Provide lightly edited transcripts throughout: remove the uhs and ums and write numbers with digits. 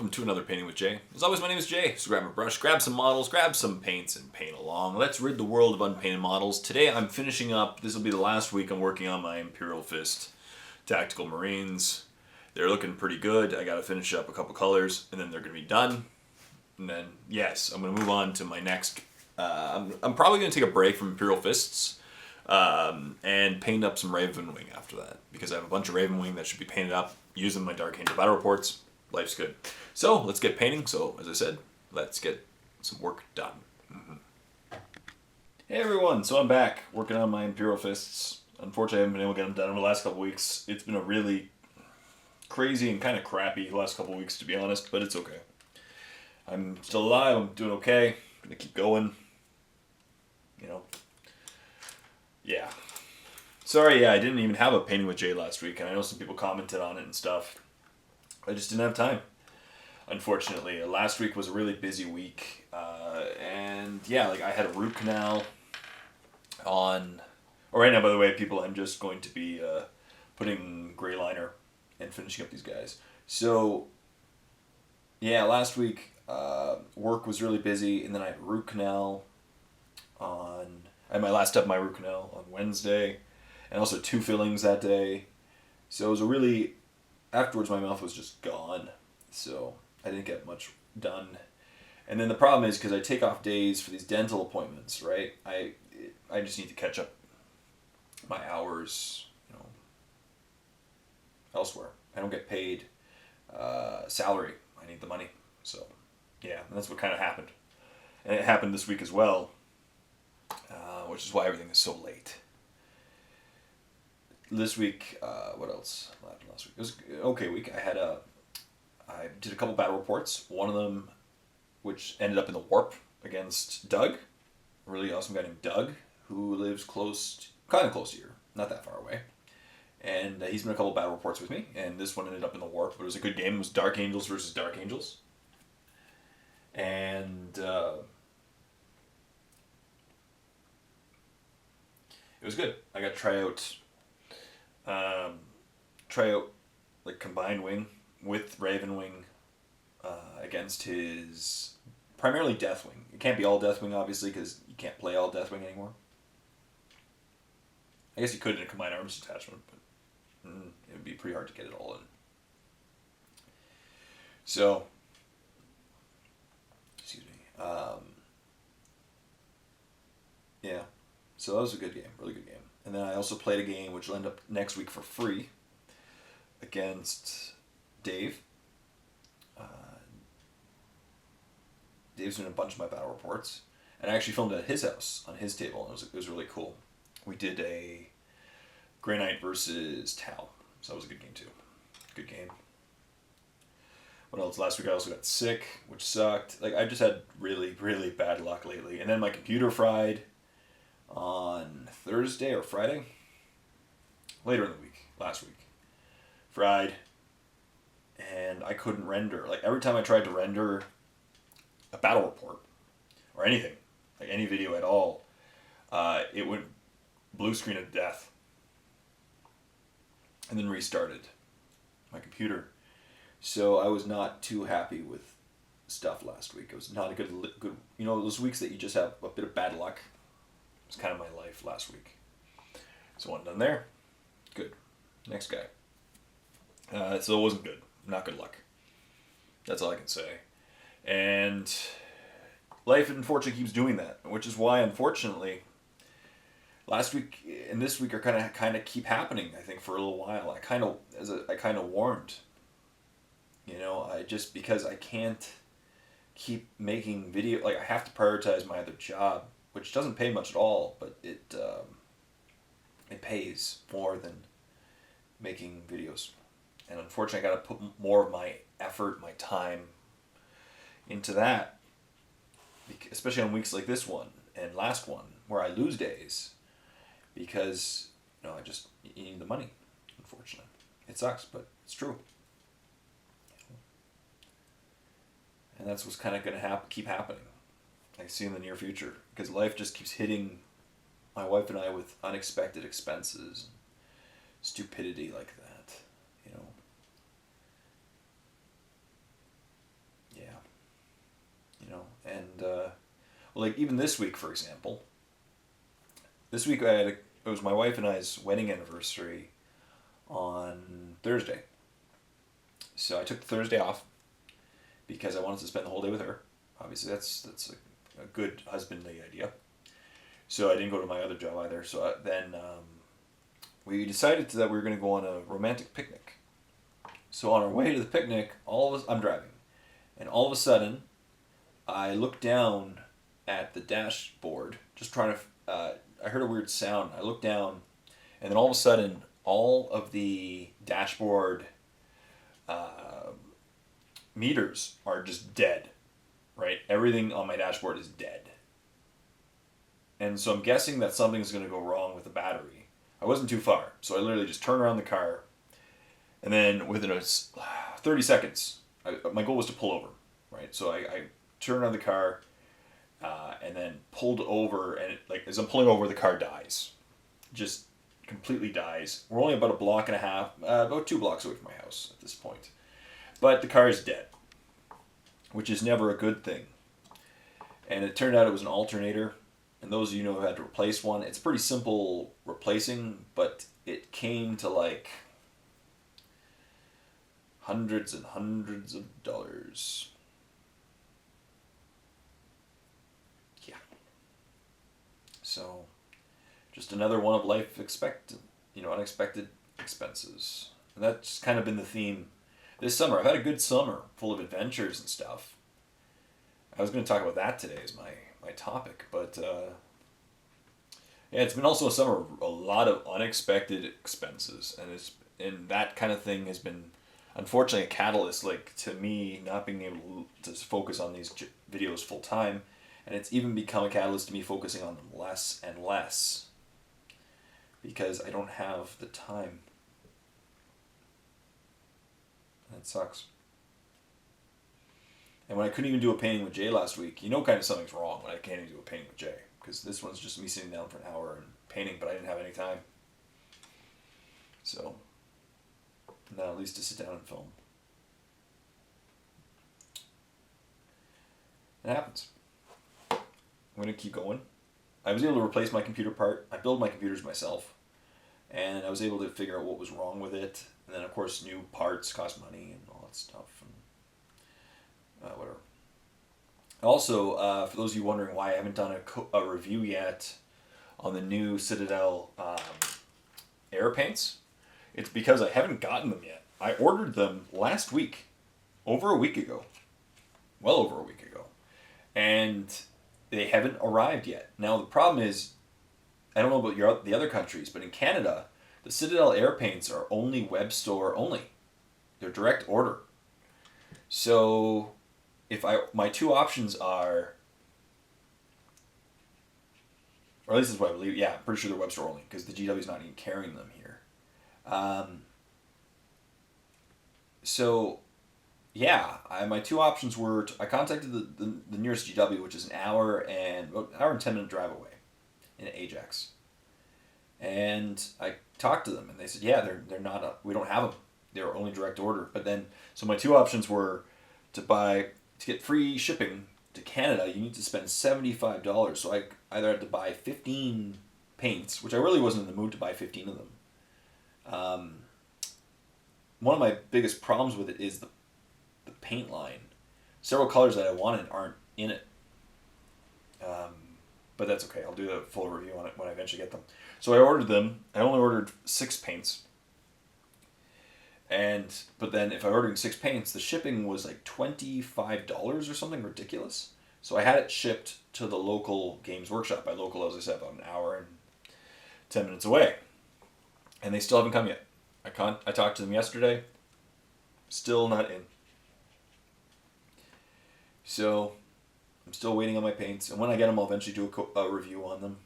welcome to another Painting with Jay. As always, my name is Jay, so grab a brush, grab some models, grab some paints, and paint along. Let's rid the world of unpainted models. Today I'm finishing up, this will be the last week I'm working on my Imperial Fists Tactical Marines. They're looking pretty good. I gotta finish up a couple colors, and then they're gonna be done. And then, yes, I'm gonna move on to my next, I'm probably gonna take a break from Imperial Fists, and paint up some Raven Wing after that, because I have a bunch of Raven Wing that should be painted up using my Dark Angel battle reports. Life's good. So let's get painting. So as I said, let's get some work done. Hey everyone, so I'm back working on my Imperial Fists. Unfortunately, I haven't been able to get them done in the last couple weeks. It's been a really crazy and kind of crappy last couple weeks, to be honest, but it's okay. I'm still alive. I'm doing okay. I'm gonna keep going. You know. Yeah. Sorry, yeah, I didn't even have a Painting with Jay last week, and I know some people commented on it and stuff. I just didn't have time, unfortunately. Last week was a really busy week, and yeah, like I had a root canal on. Oh, right now, by the way, people, I'm just going to be putting gray liner and finishing up these guys. So, yeah, last week work was really busy, and then I had a root canal on. I had my last step of my root canal on Wednesday, and also 2 fillings that day. So it was a really. Afterwards, my mouth was just gone, so I didn't get much done. And then the problem is, because I take off days for these dental appointments, right? I just need to catch up my hours, elsewhere. I don't get paid salary. I need the money. So, yeah, that's what kind of happened. And it happened this week as well, which is why everything is so late. This week, what else happened last week? It was an okay week. I did a couple battle reports. One of them, which ended up in the warp against Doug, a really awesome guy named Doug, who lives kind of close to here, not that far away. And he's been a couple battle reports with me, and this one ended up in the warp, but it was a good game. It was Dark Angels versus Dark Angels. And it was good. I got to try out like combined wing with Raven Wing against his primarily Deathwing. It can't be all Deathwing, obviously, because you can't play all Deathwing anymore. I guess you could in a combined arms detachment, but it would be pretty hard to get it all in. So, excuse me. Yeah, so that was a good game, really good game. And then I also played a game which will end up next week for free against Dave. Dave's doing a bunch of my battle reports. And I actually filmed it at his house on his table, and it was really cool. We did a Grey Knight versus Tau. So that was a good game too. Good game. What else? Last week I also got sick, which sucked. Like, I've just had really, really bad luck lately. And then my computer fried on Thursday or Friday, later in the week, last week, fried, and I couldn't render. Like, every time I tried to render a battle report or anything, like any video at all, it would blue screen of death and then restarted my computer. So I was not too happy with stuff last week. It was not a good, those weeks that you just have a bit of bad luck. It's kind of my life last week. So one done there. Good. Next guy. So it wasn't good. Not good luck. That's all I can say. And life, unfortunately, keeps doing that, which is why, unfortunately, last week and this week are kind of keep happening. I think for a little while. I kind of warned. Because I can't keep making video. Like, I have to prioritize my other job, which doesn't pay much at all, but it pays more than making videos. And unfortunately, I got to put more of my effort, my time into that, especially on weeks like this one and last one, where I lose days because you need the money. Unfortunately, it sucks, but it's true. And that's what's kind of going to keep happening. I see in the near future, because life just keeps hitting my wife and I with unexpected expenses, and stupidity like that, And like even this week, for example, this week it was my wife and I's wedding anniversary on Thursday. So I took the Thursday off because I wanted to spend the whole day with her. Obviously, that's a good husbandly idea. So I didn't go to my other job either. So then we decided that we were going to go on a romantic picnic. So on our way to the picnic, I'm driving, and all of a sudden, I look down at the dashboard, just trying to. I heard a weird sound. I looked down, and then all of a sudden, all of the dashboard meters are just dead. Right, everything on my dashboard is dead, and so I'm guessing that something's going to go wrong with the battery. I wasn't too far, so I literally just turned around the car, and then within 30 seconds, my goal was to pull over. Right, so I turned around the car. And then pulled over, and as I'm pulling over, the car dies, just completely dies. We're only about a block and a half, about 2 blocks away from my house at this point, but the car is dead, which is never a good thing. And it turned out it was an alternator, and those of you know who had to replace one, it's pretty simple replacing, but it came to like hundreds and hundreds of dollars. So, just another one of life unexpected expenses. And that's kind of been the theme this summer. I've had a good summer, full of adventures and stuff. I was going to talk about that today as my topic, but yeah, it's been also a summer of a lot of unexpected expenses, and that kind of thing has been, unfortunately, a catalyst to me not being able to focus on these videos full time. And it's even become a catalyst to me focusing on them less and less because I don't have the time. That sucks. And when I couldn't even do a painting with Jay last week, kind of something's wrong when I can't even do a painting with Jay, because this one's just me sitting down for an hour and painting, but I didn't have any time. So, now at least to sit down and film. It happens. I'm going to keep going. I was able to replace my computer part. I build my computers myself. And I was able to figure out what was wrong with it. And then, of course, new parts cost money and all that stuff. And whatever. Also, for those of you wondering why I haven't done a review yet on the new Citadel air paints, it's because I haven't gotten them yet. I ordered them last week. Over a week ago. Well over a week ago. And they haven't arrived yet. Now, the problem is, I don't know about the other countries, but in Canada, the Citadel air paints are only web store only. They're direct order. So, my 2 options are, or at least that's what I believe. Yeah, I'm pretty sure they're web store only because the GW is not even carrying them here. So, yeah, my 2 options were, I contacted the nearest GW, which is an hour and 10-minute drive away in Ajax. And I talked to them, and they said, yeah, they're not, we don't have them. They're only direct order. But then, so my 2 options were to get free shipping to Canada, you need to spend $75. So I either had to buy 15 paints, which I really wasn't in the mood to buy 15 of them. One of my biggest problems with it is the paint line. Several colors that I wanted aren't in it. But that's okay. I'll do a full review on it when I eventually get them. So I ordered them. I only ordered 6 paints. But then if I ordered 6 paints, the shipping was like $25 or something ridiculous. So I had it shipped to the local Games Workshop. By local, as I said, about an hour and 10 minutes away. And they still haven't come yet. I talked to them yesterday. Still not in. So, I'm still waiting on my paints, and when I get them, I'll eventually do a review on them.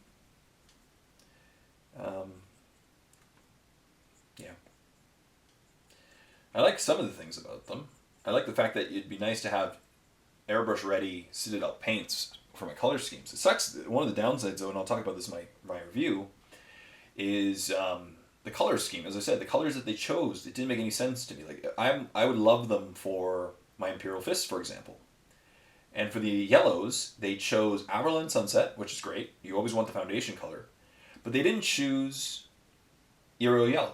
Yeah. I like some of the things about them. I like the fact that it'd be nice to have airbrush-ready Citadel paints for my color schemes. It sucks. One of the downsides, though, and I'll talk about this in my review, is the color scheme. As I said, the colors that they chose, it didn't make any sense to me. I would love them for my Imperial Fists, for example. And for the yellows, they chose Averland Sunset, which is great. You always want the foundation color. But they didn't choose Imperial Yellow.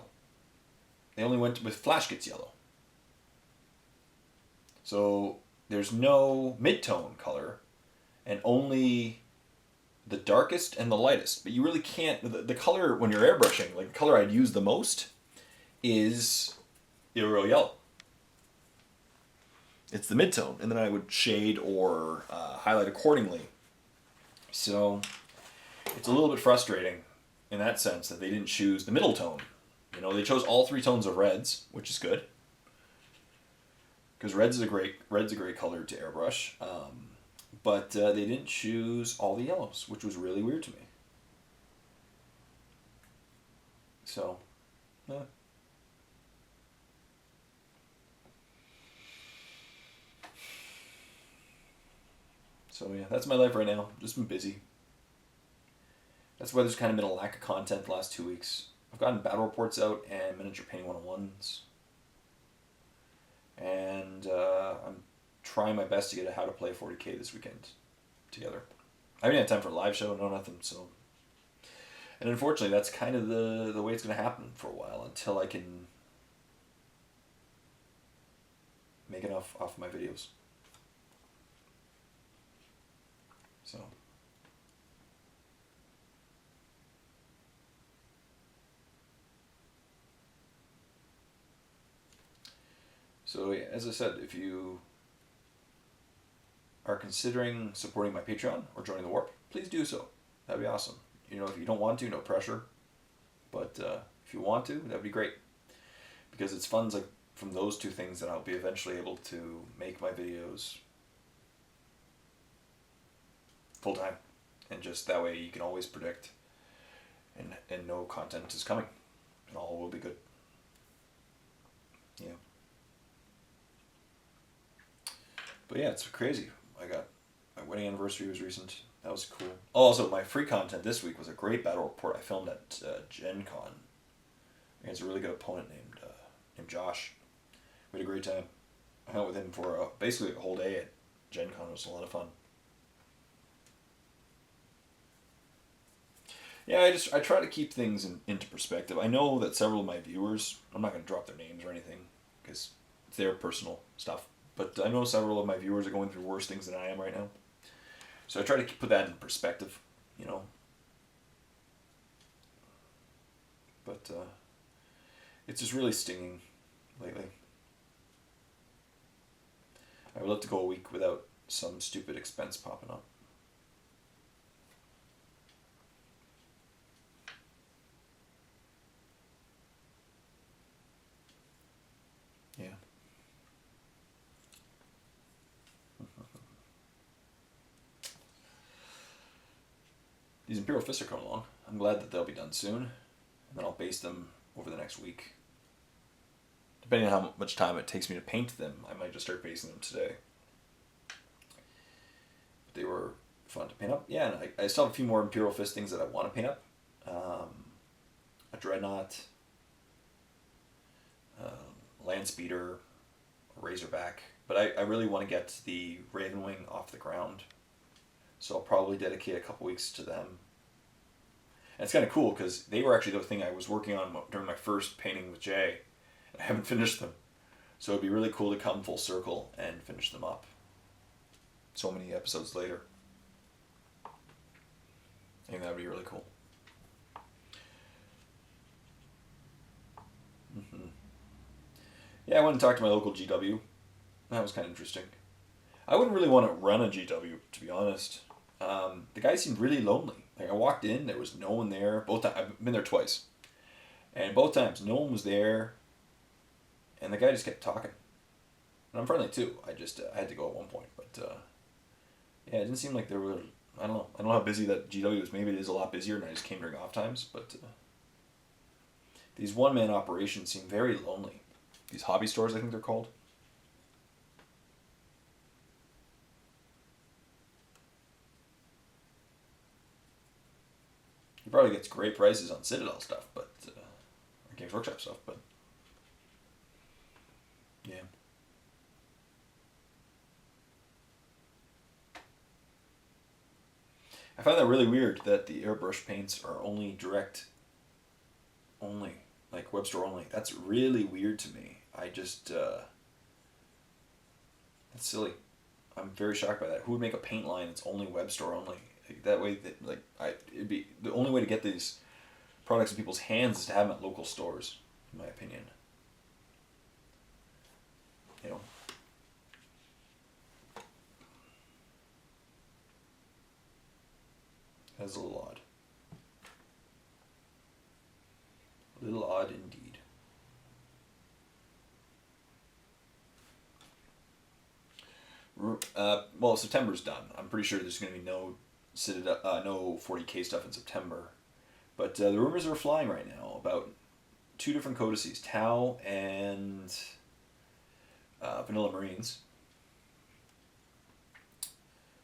They only went with Flashkits Yellow. So there's no mid-tone color, and only the darkest and the lightest. But you really can't... The color, when you're airbrushing, like the color I'd use the most is Imperial Yellow. It's the mid-tone, and then I would shade or highlight accordingly. So it's a little bit frustrating in that sense that they didn't choose the middle tone. You know, they chose all 3 tones of reds, which is good, because red's a great color to airbrush. But they didn't choose all the yellows, which was really weird to me. So, yeah. So yeah, that's my life right now. Just been busy. That's why there's kind of been a lack of content the last 2 weeks. I've gotten battle reports out and miniature painting 101s. And I'm trying my best to get a How to Play 40K this weekend together. I haven't had time for a live show, no nothing, so... And unfortunately, that's kind of the way it's going to happen for a while, until I can make enough off my videos. So yeah, as I said, if you are considering supporting my Patreon or joining the Warp, please do so. That'd be awesome. You know, if you don't want to, no pressure. But if you want to, that'd be great. Because it's funds like from those 2 things that I'll be eventually able to make my videos full time. And just that way you can always predict and know content is coming. And all will be good. Yeah. But yeah, it's crazy. My wedding anniversary was recent. That was cool. Also, my free content this week was a great battle report I filmed at Gen Con against a really good opponent named Josh. We had a great time. I hung out with him for basically a whole day at Gen Con. It was a lot of fun. Yeah, I try to keep things into perspective. I know that several of my viewers, I'm not going to drop their names or anything because it's their personal stuff, but I know several of my viewers are going through worse things than I am right now. So I try to put that in perspective, you know. But it's just really stinging lately. I would love to go a week without some stupid expense popping up. Yeah. These Imperial Fists are coming along. I'm glad that they'll be done soon. And then I'll base them over the next week. Depending on how much time it takes me to paint them, I might just start basing them today. But they were fun to paint up. Yeah, and I still have a few more Imperial Fist things that I want to paint up. A Dreadnought, Land Speeder, Razorback. But I really want to get the Ravenwing off the ground. So I'll probably dedicate a couple weeks to them. And it's kind of cool because they were actually the thing I was working on during my first painting with Jay. And I haven't finished them. So it'd be really cool to come full circle and finish them up. So many episodes later. I think that would be really cool. Mm-hmm. Yeah, I went and talked to my local GW. That was kind of interesting. I wouldn't really want to run a GW, to be honest. The guy seemed really lonely. Like, I walked in, there was no one there. Both times, I've been there twice. And both times, no one was there. And the guy just kept talking. And I'm friendly, too. I had to go at one point. But, yeah, it didn't seem like there were... I don't know. I don't know how busy that GW is. Maybe it is a lot busier, and I just came during off times. But these one-man operations seem very lonely. These hobby stores, I think they're called. He probably gets great prices on Citadel stuff, but or Games Workshop stuff, but yeah. I find that really weird that the airbrush paints are only direct, only like web store only. That's really weird to me. I just that's silly. I'm very shocked by that. Who would make a paint line that's only web store only? Like, that way, it'd be the only way to get these products in people's hands is to have them at local stores, in my opinion. You know. That's a little odd. A little odd indeed. Well, September's done. I'm pretty sure there's going to be no Citadel, no 40k stuff in September. But the rumors are flying right now about two different codices, Tau and Vanilla Marines.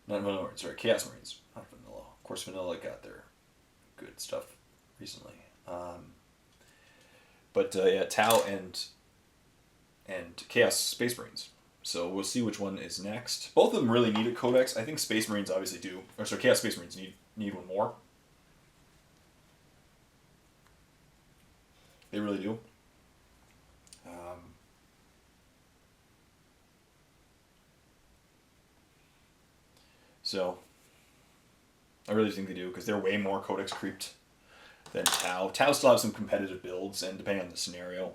Not Vanilla Marines, sorry, Chaos Marines, not Vanilla. Of course, Vanilla got their good stuff recently. But yeah, Tau and Chaos Space Marines. So we'll see which one is next. Both of them really need a Codex. I think Space Marines obviously do. Or sorry, Chaos Space Marines need one more. They really do. So I really think they do because they're way more Codex creeped than Tau. Tau still have some competitive builds, and depending on the scenario,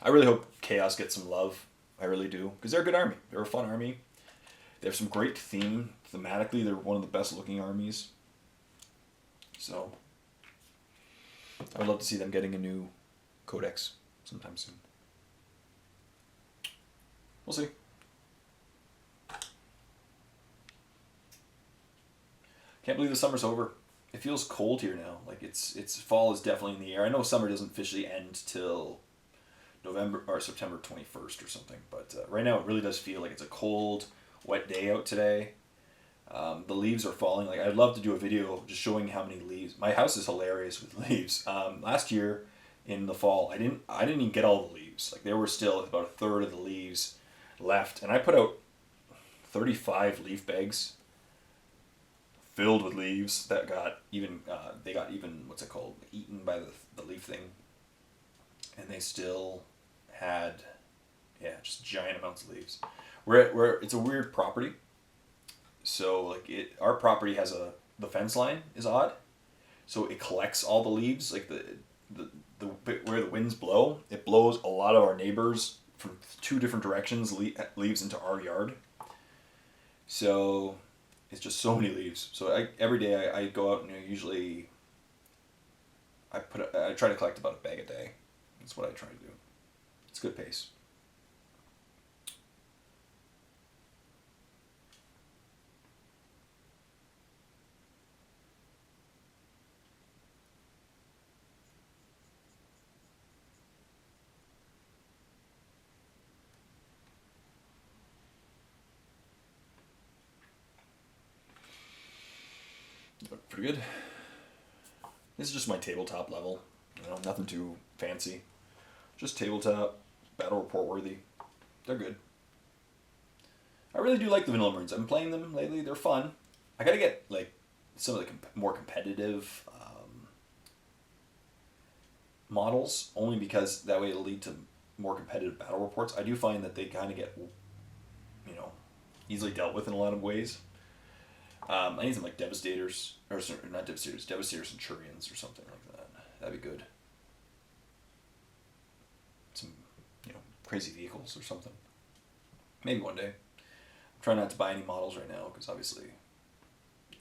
I really hope Chaos gets some love. I really do, because they're a good army. They're a fun army. They have some great theme. Thematically, they're one of the best looking armies. So I would love to see them getting a new Codex sometime soon. We'll see. Can't believe the summer's over. It feels cold here now. Like it's fall is definitely in the air. I know summer doesn't officially end till November or September 21st or something, but right now it really does feel like it's a cold, wet day out today. The leaves are falling. Like, I'd love to do a video just showing how many leaves. My house is hilarious with leaves. Last year in the fall, I didn't even get all the leaves. Like, there were still about a third of the leaves left, and I put out 35 leaf bags filled with leaves that got even what's it called, eaten by the leaf thing, and they still had just giant amounts of leaves. We're it's a weird property. So like our property has the fence line is odd, so it collects all the leaves. Like the where the winds blow, it blows a lot of our neighbors from two different directions leaves into our yard. So it's just so many leaves. So every day I go out and usually I try to collect about a bag a day. That's what I try to do. It's good pace. Pretty good. This is just my tabletop level. Nothing too fancy. Just tabletop, battle report worthy. They're good. I really do like the Vanilla Marines. I've been playing them lately. They're fun. I gotta get like some of the more competitive models, only because that way it'll lead to more competitive battle reports. I do find that they kind of get, easily dealt with in a lot of ways. I need some like Devastators, or sorry, not Devastators, Devastator Centurions or something like that. That'd be good. Some, crazy vehicles or something. Maybe one day. I'm trying not to buy any models right now because obviously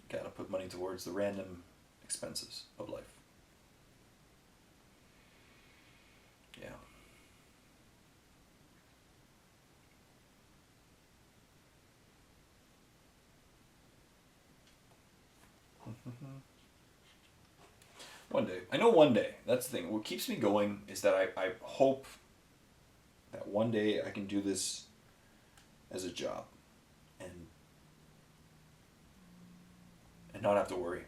gotta put money towards the random expenses of life. Yeah. One day. I know one day. That's the thing. What keeps me going is that I hope that one day I can do this as a job and not have to worry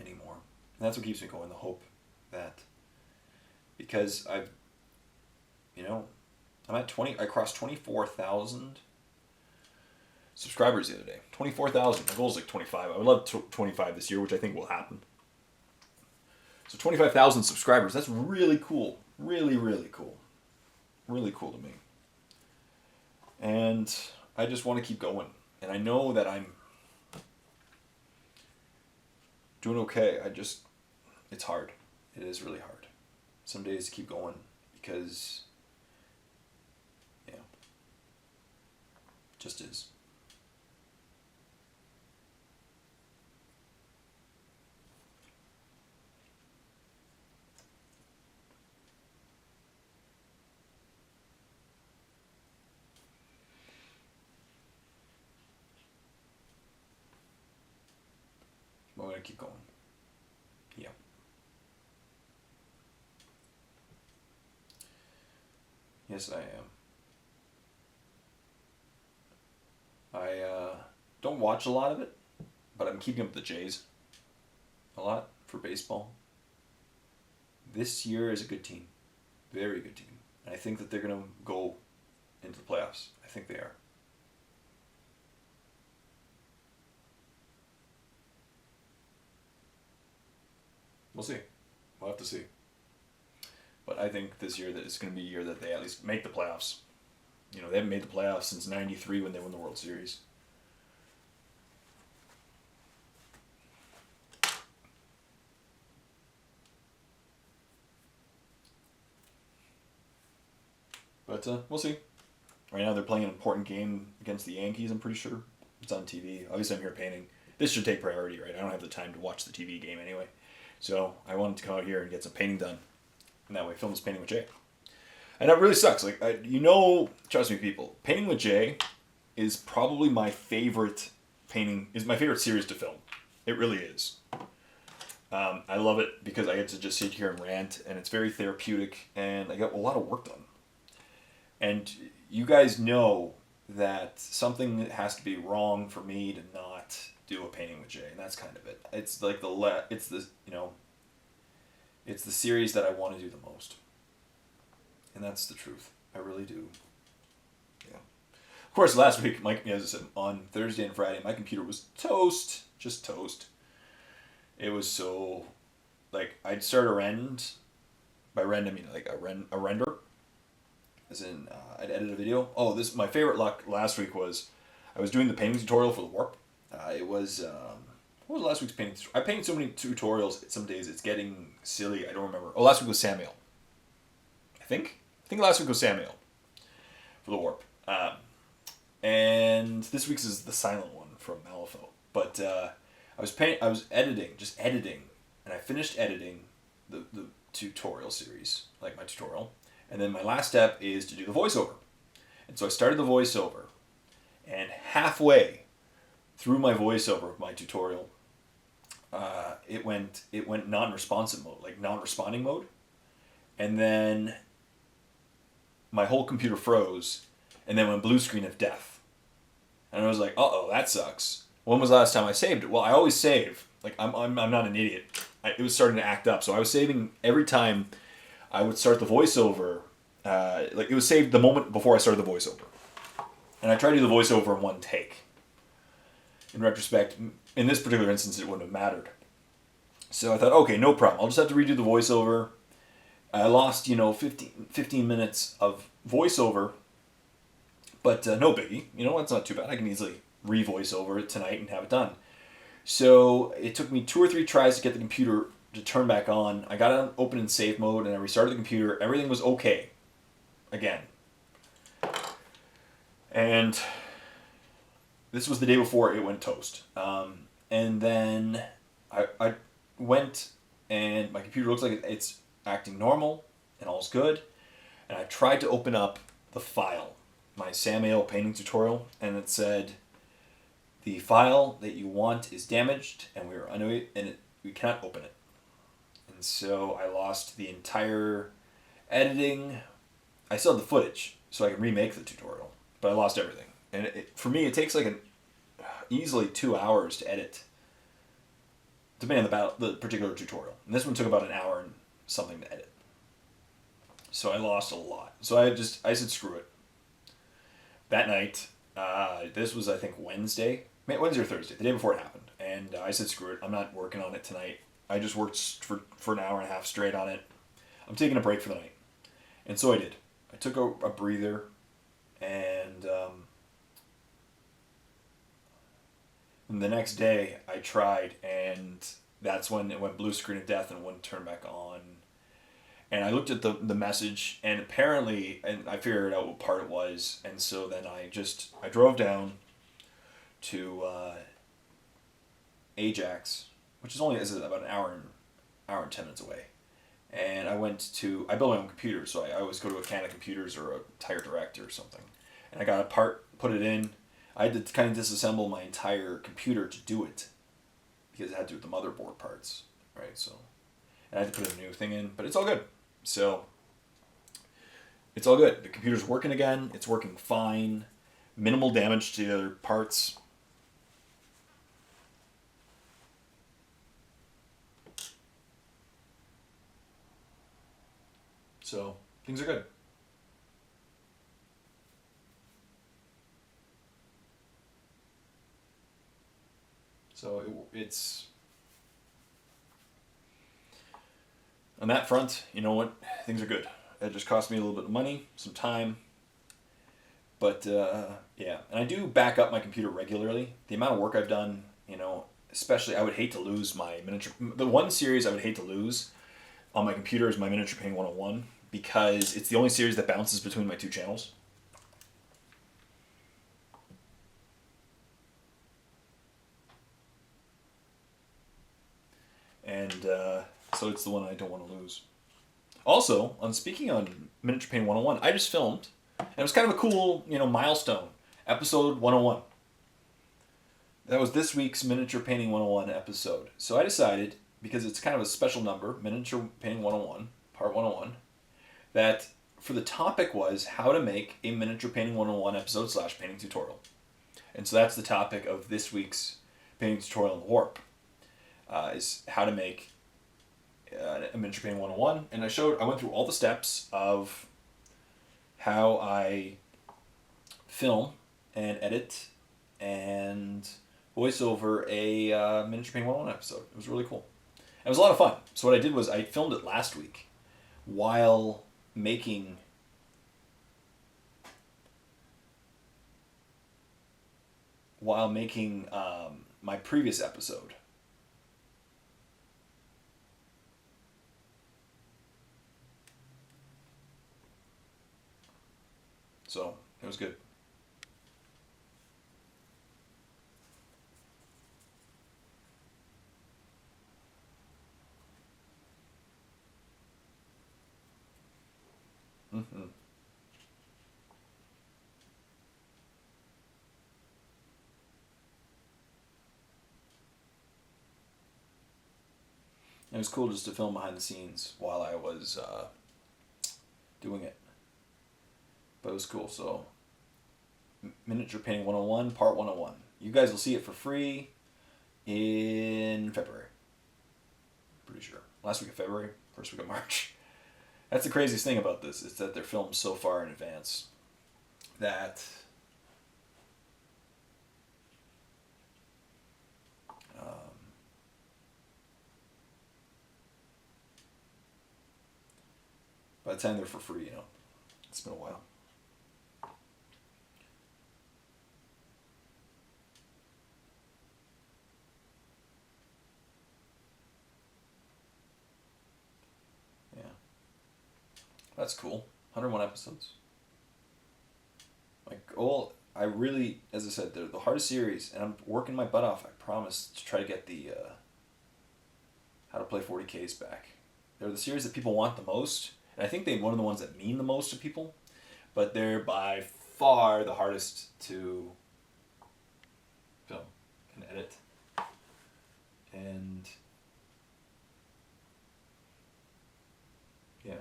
anymore. And that's what keeps me going, the hope that, because I'm at 20, I crossed 24,000 subscribers the other day. 24,000. My goal is like 25. I would love 25 this year, which I think will happen. So 25,000 subscribers. That's really cool. Really, really cool. Really cool to me. And I just want to keep going. And I know that I'm doing okay. It's hard. It is really hard. Some days to keep going because, yeah, just is. I'm going to keep going. Yeah. Yes, I am. I don't watch a lot of it, but I'm keeping up with the Jays a lot for baseball. This year is a good team. Very good team. And I think that they're going to go into the playoffs. I think they are. We'll see. We'll have to see. But I think this year that it's going to be a year that they at least make the playoffs. You know, they haven't made the playoffs since '93 when they won the World Series. But we'll see. Right now they're playing an important game against the Yankees, I'm pretty sure. It's on TV. Obviously I'm here painting. This should take priority, right? I don't have the time to watch the TV game anyway. So I wanted to come out here and get some painting done. And that way film this painting with Jay. And that really sucks. Like, trust me people, painting with Jay is probably my favorite series to film. It really is. I love it because I get to just sit here and rant, and it's very therapeutic, and I get a lot of work done. And you guys know that something has to be wrong for me to not do a painting with Jay, and that's kind of it. It's like it's the series that I want to do the most. And that's the truth. I really do. Yeah. Of course, last week, as I said, on Thursday and Friday, my computer was toast. Just toast. It was so, I'd start a rend. By rend, I mean a render. As in, I'd edit a video. Oh, my favorite luck last week was, I was doing the painting tutorial for the warp. It was, what was last week's painting? I painted so many tutorials, some days it's getting silly, I don't remember. Oh, last week was Samuel. I think last week was Samuel for the warp. And this week's is the silent one from Malifaux. But I was editing, and I finished editing the tutorial series, like my tutorial. And then my last step is to do the voiceover. And so I started the voiceover, and halfway through my voiceover of my tutorial, it went non-responsive mode, like non-responding mode. And then my whole computer froze, and then went blue screen of death. And I was like, uh-oh, that sucks. When was the last time I saved it? Well, I always save. Like, I'm not an idiot. It was starting to act up, so I was saving every time I would start the voiceover. It was saved the moment before I started the voiceover. And I tried to do the voiceover in one take. In retrospect, in this particular instance, it wouldn't have mattered. So I thought, okay, no problem. I'll just have to redo the voiceover. I lost, 15 minutes of voiceover, but no biggie. It's not too bad. I can easily re-voice over it tonight and have it done. So it took me 2 or 3 tries to get the computer to turn back on. I got it on open and save mode, and I restarted the computer. Everything was okay. Again. And this was the day before it went toast. And then I went, and my computer looks like it's acting normal, and all's good. And I tried to open up the file, my Samuel painting tutorial, and it said, the file that you want is damaged, and we cannot open it. And so I lost the entire editing. I still have the footage, so I can remake the tutorial, but I lost everything. And for me, it takes easily 2 hours to edit, depending on the particular tutorial. And this one took about an hour and something to edit. So I lost a lot. So I said screw it. That night, This was, I think, Wednesday or Thursday, the day before it happened. And I said, screw it, I'm not working on it tonight. I just worked for an hour and a half straight on it. I'm taking a break for the night. And so I did. I took a breather, and the next day I tried, and that's when it went blue screen of death and wouldn't turn back on. And I looked at the message, and apparently, and I figured out what part it was, and so then I drove down to Ajax, which is about an hour and 10 minutes away. And I built my own computer, so I always go to a Canada Computers or a Tire Direct or something. And I got a part, put it in. I had to kind of disassemble my entire computer to do it, because it had to do with the motherboard parts, right? So, and I had to put a new thing in, but it's all good. So, it's all good. The computer's working again. It's working fine. Minimal damage to the other parts. So, things are good. So, it's... On that front, you know what? Things are good. It just cost me a little bit of money, some time. But, yeah. And I do back up my computer regularly. The amount of work I've done, especially I would hate to lose my miniature... The one series I would hate to lose on my computer is my Miniature Painting 101, because it's the only series that bounces between my two channels. And so it's the one I don't want to lose. Also, speaking on Miniature Painting 101, I just filmed, and it was kind of a cool, milestone. Episode 101. That was this week's Miniature Painting 101 episode. So I decided, because it's kind of a special number, Miniature Painting 101, Part 101, that for the topic was how to make a Miniature Painting 101 episode / painting tutorial. And so that's the topic of this week's painting tutorial in the Warp, is how to make a Miniature Painting 101. And I went through all the steps of how I film and edit and voice over a Miniature Painting 101 episode. It was really cool. It was a lot of fun. So what I did was I filmed it last week while making my previous episode. So it was good. Mm-hmm. It was cool just to film behind the scenes while I was doing it. But it was cool. So, Miniature Painting 101, Part 101. You guys will see it for free in February. Pretty sure. Last week of February, first week of March. That's the craziest thing about this, is that they're filmed so far in advance that by the time they're for free, it's been a while. Yeah. That's cool. 101 episodes. My goal, as I said, they're the hardest series, and I'm working my butt off, I promise, to try to get the How to Play 40Ks back. They're the series that people want the most, and I think they're one of the ones that mean the most to people, but they're by far the hardest to film and edit. And yeah.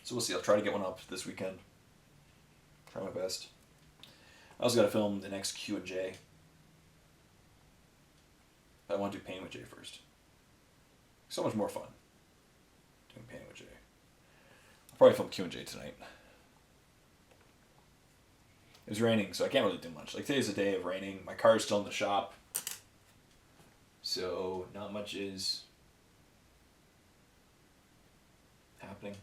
So we'll see. I'll try to get one up this weekend. Try my best. I also got to film the next Q&J. I want to do Painting with Jay first. So much more fun doing Painting with Jay. I'll probably film Q&J tonight. was raining, so I can't really do much. Like today's a day of raining. My car is still in the shop, so not much is happening.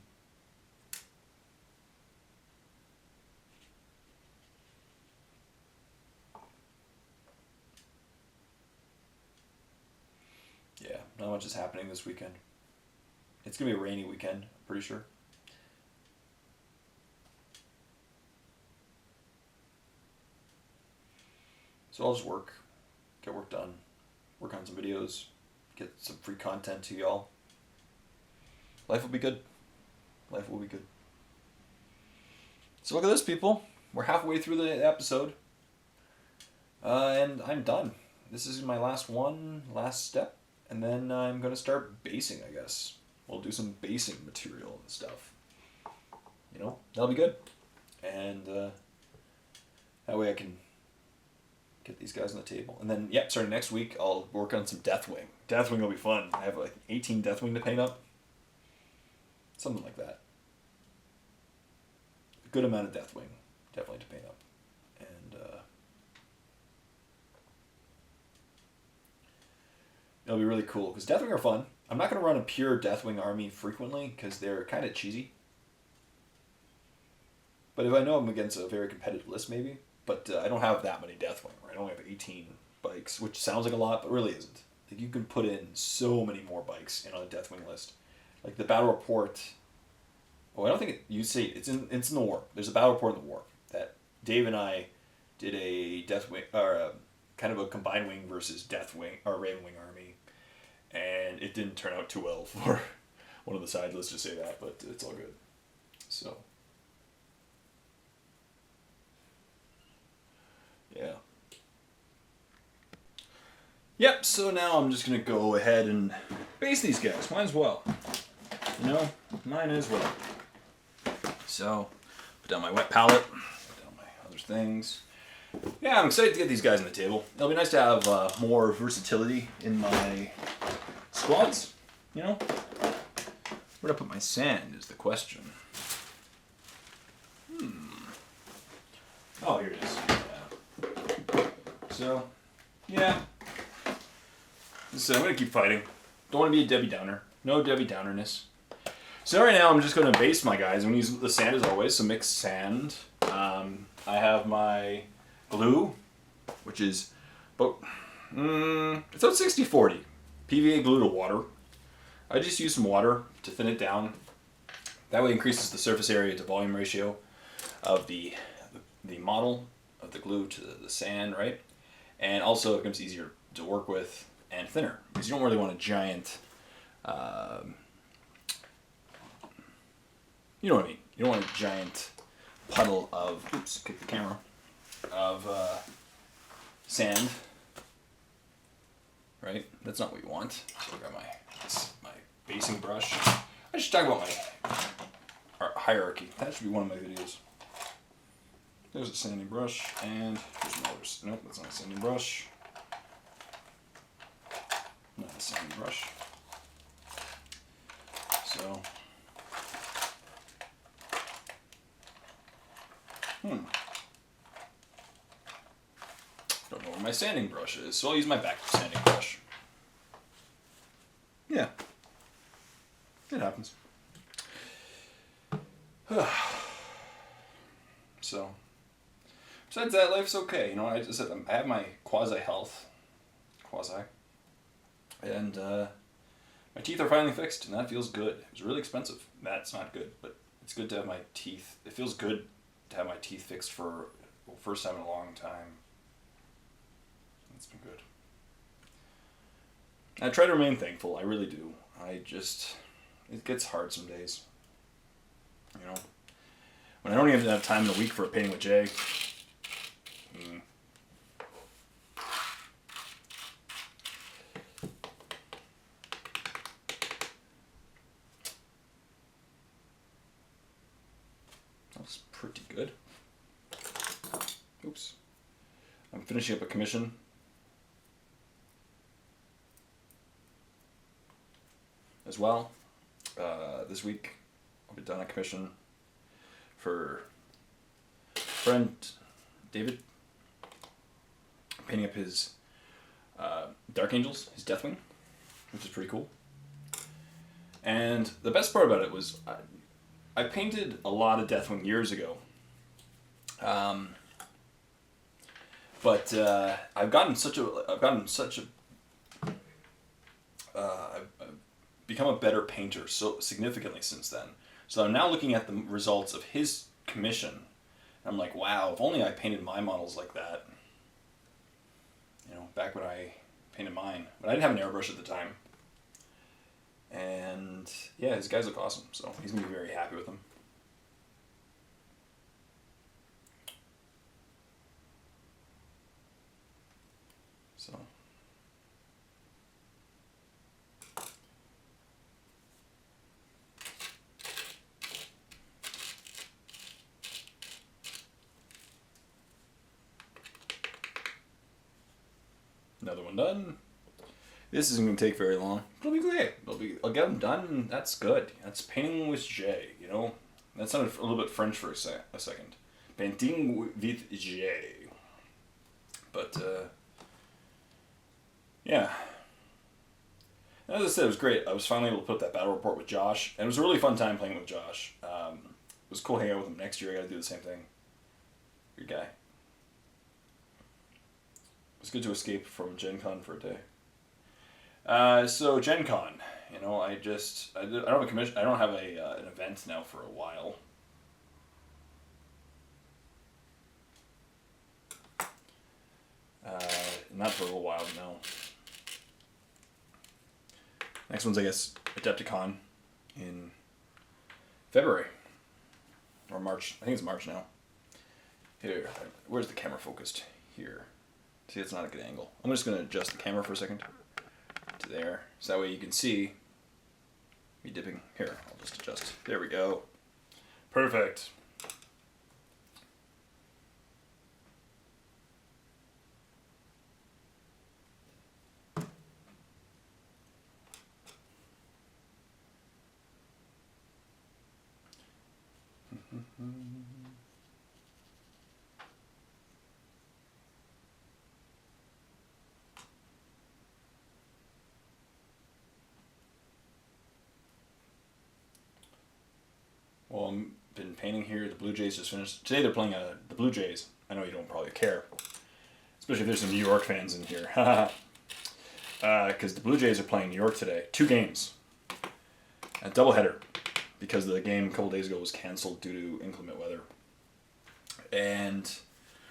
Yeah, not much is happening this weekend. It's gonna be a rainy weekend, I'm pretty sure. So I'll just work, get work done, work on some videos, get some free content to y'all. Life will be good. Life will be good. So look at this, people. We're halfway through the episode. And I'm done. This is my last step. And then I'm going to start basing, I guess. We'll do some basing material and stuff. You know, that'll be good. And that way I can get these guys on the table. And then, starting next week, I'll work on some Deathwing. Deathwing will be fun. I have like 18 Deathwing to paint up. Something like that. A good amount of Deathwing, definitely to paint up. And it'll be really cool, because Deathwing are fun. I'm not going to run a pure Deathwing army frequently, because they're kind of cheesy. But if I know I'm against a very competitive list, maybe. But I don't have that many Deathwing, right? I only have 18 bikes, which sounds like a lot, but really isn't. Like, you can put in so many more bikes in on a Deathwing list. Like the battle report. Oh, I don't think you see it. It's in the warp. There's a battle report in the warp that Dave and I did a Deathwing, or kind of a combined wing versus Deathwing or Ravenwing army, and it didn't turn out too well for one of the sides. Let's just say that, but it's all good. So. Yeah. Yep, so now I'm just going to go ahead and base these guys. Might as well. You know, mine as well. So, put down my wet palette, put down my other things. Yeah, I'm excited to get these guys on the table. It'll be nice to have more versatility in my squads, you know? Where do I put my sand is the question. Oh, here it is. Yeah. So, yeah. So I'm going to keep fighting. Don't want to be a Debbie Downer. No Debbie Downerness. So right now I'm just going to base my guys. I'm going to use the sand as always, so mixed sand. I have my glue, which is about, it's about 60-40. PVA glue to water. I just use some water to thin it down. That way it increases the surface area to volume ratio of the model of the glue to the sand, right? And also it becomes easier to work with and thinner, because you don't really want a giant, you know what I mean? You don't want a giant puddle of, oops, kick the camera, of sand, right? That's not what you want. So I got my basing brush. I should talk about my hierarchy. That should be one of my videos. There's a sanding brush, and here's another. Nope, that's not a sanding brush. Not a sanding brush. So, don't know where my sanding brush is, so I'll use my back sanding brush. Yeah, it happens. So, besides that, life's okay. You know, I have my quasi-health, and my teeth are finally fixed, and that feels good. It was really expensive. That's not good, but it's good to have my teeth. It feels good to have my teeth fixed for the first time in a long time. It's been good. I try to remain thankful. I really do. It gets hard some days. You know, when I don't even have time in a week for a painting with Jay. That's pretty good. Oops. I'm finishing up a commission. As well. This week I'll be done a commission for friend David. Painting up his Dark Angels, his Deathwing, which is pretty cool. And the best part about it was I painted a lot of Deathwing years ago. But I've become a better painter so significantly since then. So I'm now looking at the results of his commission. And I'm like, wow, if only I painted my models like that. You know, back when I painted mine. But I didn't have an airbrush at the time. And yeah, his guys look awesome. So he's going to be very happy with them. So. Another one done. This isn't going to take very long. It'll be great. I'll get them done, and that's good. That's painting with J, you know? That sounded a little bit French for a second. Painting with J. But, yeah. As I said, it was great. I was finally able to put that battle report with Josh, and it was a really fun time playing with Josh. It was cool hanging out with him. Next year I gotta do the same thing. Good guy. It's good to escape from Gen Con for a day. So Gen Con, you know, I don't have a commission. I don't have an event now for a while. Not for a little while, no. Next one's, I guess, Adepticon in February or March. I think it's March now. Here, where's the camera focused? Here. See, it's not a good angle. I'm just going to adjust the camera for a second to there. So that way you can see me dipping. Here, I'll just adjust. There we go. Perfect. Well, I've been painting here. The Blue Jays just finished. Today they're playing the Blue Jays. I know you don't probably care. Especially if there's some New York fans in here. Because the Blue Jays are playing New York today. 2 games. A doubleheader. Because the game a couple days ago was canceled due to inclement weather. And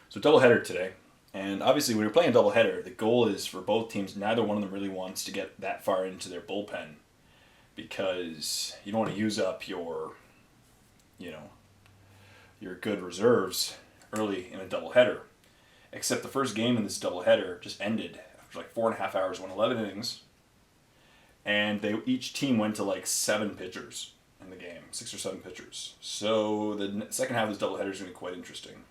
so doubleheader today. And obviously when you're playing a doubleheader, the goal is for both teams, neither one of them really wants to get that far into their bullpen. Because you don't want to use up your good reserves early in a doubleheader. Except the first game in this doubleheader just ended after like 4.5 hours, went 11 innings, and each team went to like 7 pitchers in the game, 6 or 7 pitchers. So the second half of this doubleheader is going to be quite interesting.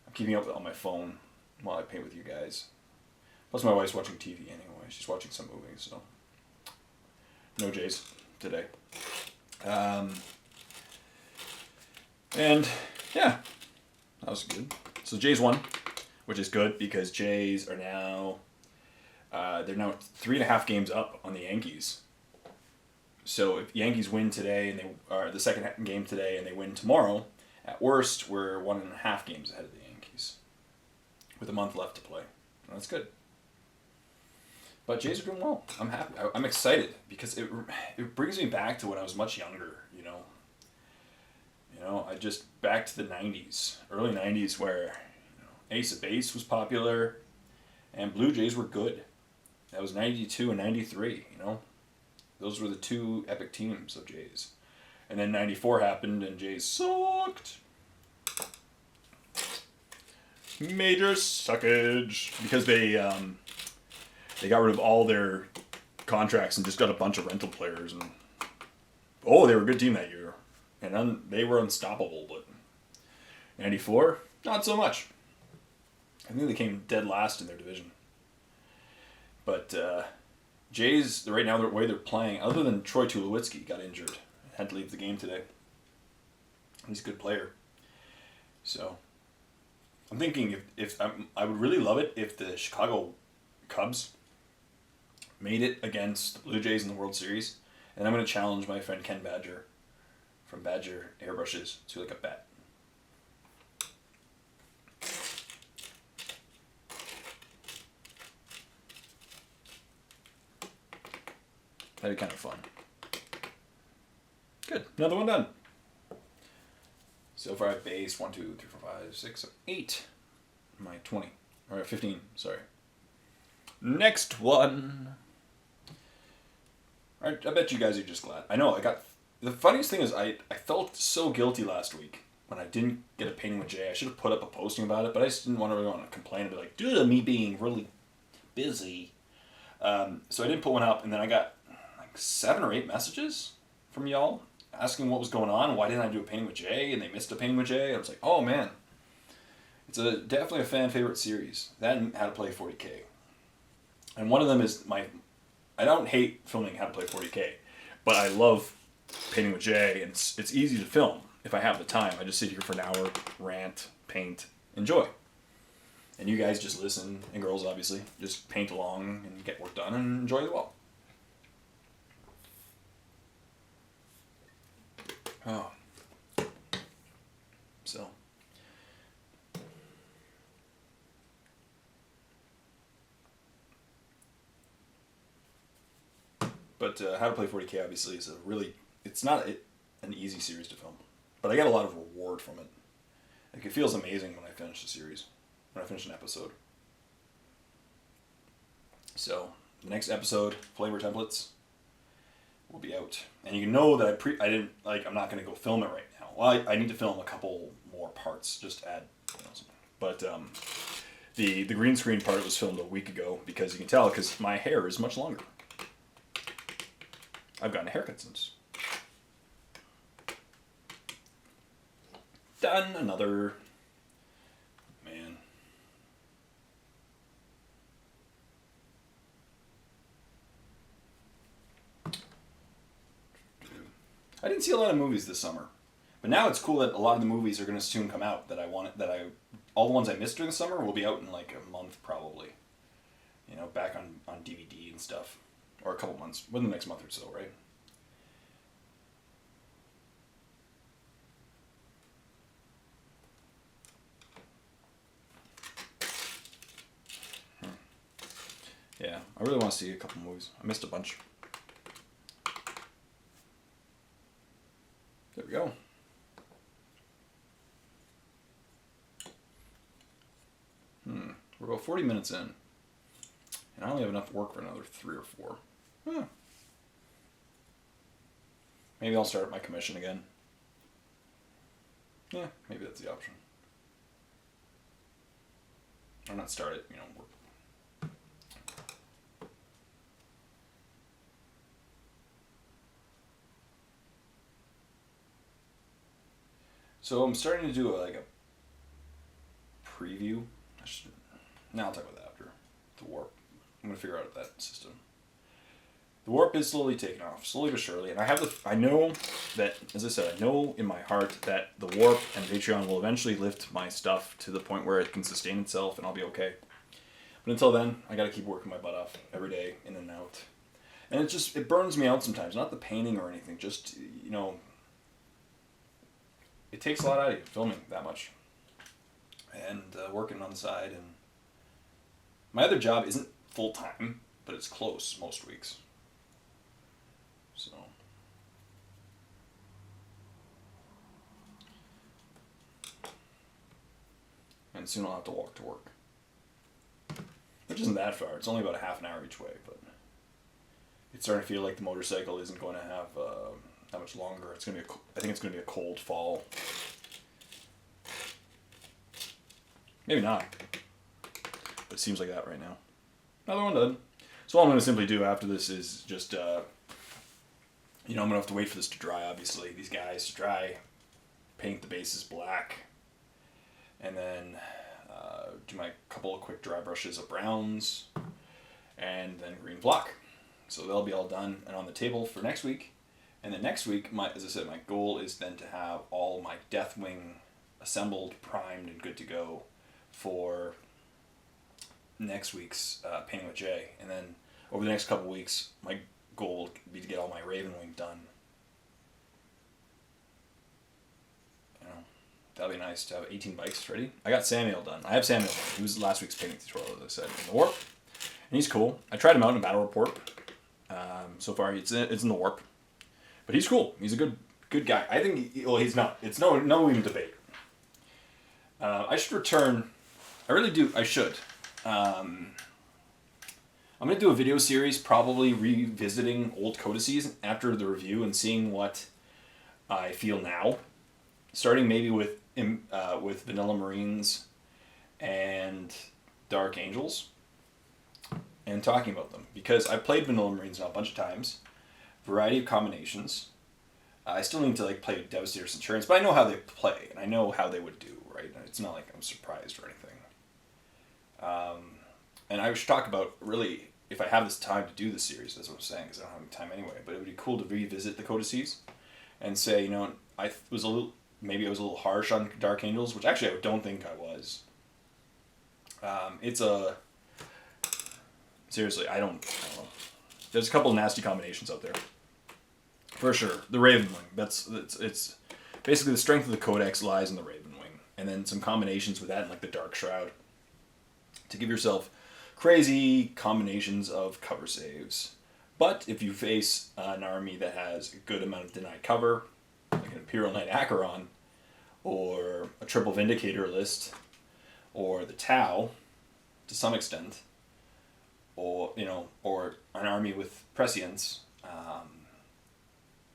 I'm keeping up on my phone while I paint with you guys. Plus my wife's watching TV anyway. She's watching some movies, so no Jays today. And yeah, that was good. So Jays won, which is good because Jays are now they're now 3.5 games up on the Yankees. So if Yankees win today and they are the second game today and they win tomorrow, at worst we're 1.5 games ahead of the Yankees, with a month left to play. And that's good. But Jays are doing well. I'm happy. I'm excited because it brings me back to when I was much younger. I just back to the 90s, early 90s, where Ace of Base was popular, and Blue Jays were good. That was 92 and 93, Those were the 2 epic teams of Jays. And then 94 happened, and Jays sucked. Major suckage. Because they got rid of all their contracts and just got a bunch of rental players. And they were a good team that year. And they were unstoppable, but 94, not so much. I think they came dead last in their division. But Jays, right now, the way they're playing, other than Troy Tulowitzki got injured, had to leave the game today. He's a good player. So, I'm thinking I would really love it if the Chicago Cubs made it against the Blue Jays in the World Series, and I'm going to challenge my friend Ken Badger from Badger Airbrushes to like a bet. That'd be kind of fun. Good. Another one done. So far I've based 1, 2, 3, 4, 5, 6, 7, 8. My 20. Or 15, sorry. Next one. I bet you guys are just glad. I know, the funniest thing is I felt so guilty last week when I didn't get a painting with Jay. I should have put up a posting about it, but I just didn't want to complain and be like, due to me being really busy. So I didn't put one up, and then I got like 7 or 8 messages from y'all asking what was going on, why didn't I do a painting with Jay, and they missed a painting with Jay. I was like, oh man. It's definitely a fan favorite series. That and How to Play 40K. And one of them is I don't hate filming How to Play 40K, but I love painting with Jay, and it's easy to film if I have the time. I just sit here for an hour, rant, paint, enjoy. And you guys just listen, and girls obviously, just paint along and get work done and enjoy the well. Oh. So. But How to Play 40K obviously is it's not an easy series to film. But I get a lot of reward from it. Like, it feels amazing when I finish the series, when I finish an episode. So, the next episode, Flavor Templates, will be out. And you know that I'm not going to go film it right now. Well, I need to film a couple more parts, just add, something. But the green screen part was filmed a week ago, because you can tell, because my hair is much longer. I've gotten a haircut since. Done another. Man. I didn't see a lot of movies this summer. But now it's cool that a lot of the movies are going to soon come out all the ones I missed during the summer will be out in like a month probably. Back on DVD and stuff. Or a couple months, within the next month or so, right? Yeah, I really want to see a couple movies. I missed a bunch. There we go. We're about 40 minutes in. And I only have enough work for another 3 or 4. Huh. Maybe I'll start my commission again. Yeah, maybe that's the option. Or not start it, work. So I'm starting to do a preview. Now I'll talk about that after. The warp. I'm going to figure out that system. The warp is slowly taking off, slowly but surely. And I know that, as I said, I know in my heart that the warp and Patreon will eventually lift my stuff to the point where it can sustain itself and I'll be okay. But until then, I got to keep working my butt off every day, in and out. And it burns me out sometimes. Not the painting or anything, just, it takes a lot out of you, filming that much. And working on the side. And my other job isn't full-time, but it's close most weeks. So. And soon I'll have to walk to work. Which isn't that far. It's only about a half an hour each way, but it's starting to feel like the motorcycle isn't going to have that much longer. I think it's going to be a cold fall. Maybe not. But it seems like that right now. Another one done. So all I'm going to simply do after this is just, I'm going to have to wait for this to dry, obviously. These guys to dry. Paint the bases black. And then do my couple of quick dry brushes of browns. And then green block. So they'll be all done and on the table for next week. And then next week, as I said, my goal is then to have all my Deathwing assembled, primed, and good to go for next week's Painting with Jay. And then over the next couple weeks, my goal will be to get all my Ravenwing done. You know, that'll be nice to have 18 bikes ready. I got Samuel done. I have Samuel done. He was last week's painting tutorial, as I said, in the warp. And he's cool. I tried him out in a battle report. So far, it's in the warp. But he's cool. He's a good guy. I think, he's not. It's no even debate. I should return. I really do. I should. I'm going to do a video series, probably revisiting old codices after the review and seeing what I feel now. Starting maybe with Vanilla Marines and Dark Angels. And talking about them. Because I played Vanilla Marines now a bunch of times. Variety of combinations. I still need to play Devastator Centurions, but I know how they play, and I know how they would do, right? It's not like I'm surprised or anything. And I should talk about, really, if I have this time to do this series, that's what I'm saying, because I don't have any time anyway, but it would be cool to revisit the codices and say, I was a little harsh on Dark Angels, which actually I don't think I was. Seriously, I don't know. There's a couple of nasty combinations out there. For sure. The Ravenwing. It's basically the strength of the Codex lies in the Ravenwing. And then some combinations with that, like the Dark Shroud. To give yourself crazy combinations of cover saves. But if you face an army that has a good amount of denied cover, like an Imperial Knight Acheron, or a Triple Vindicator list, or the Tau, to some extent, or an army with prescience,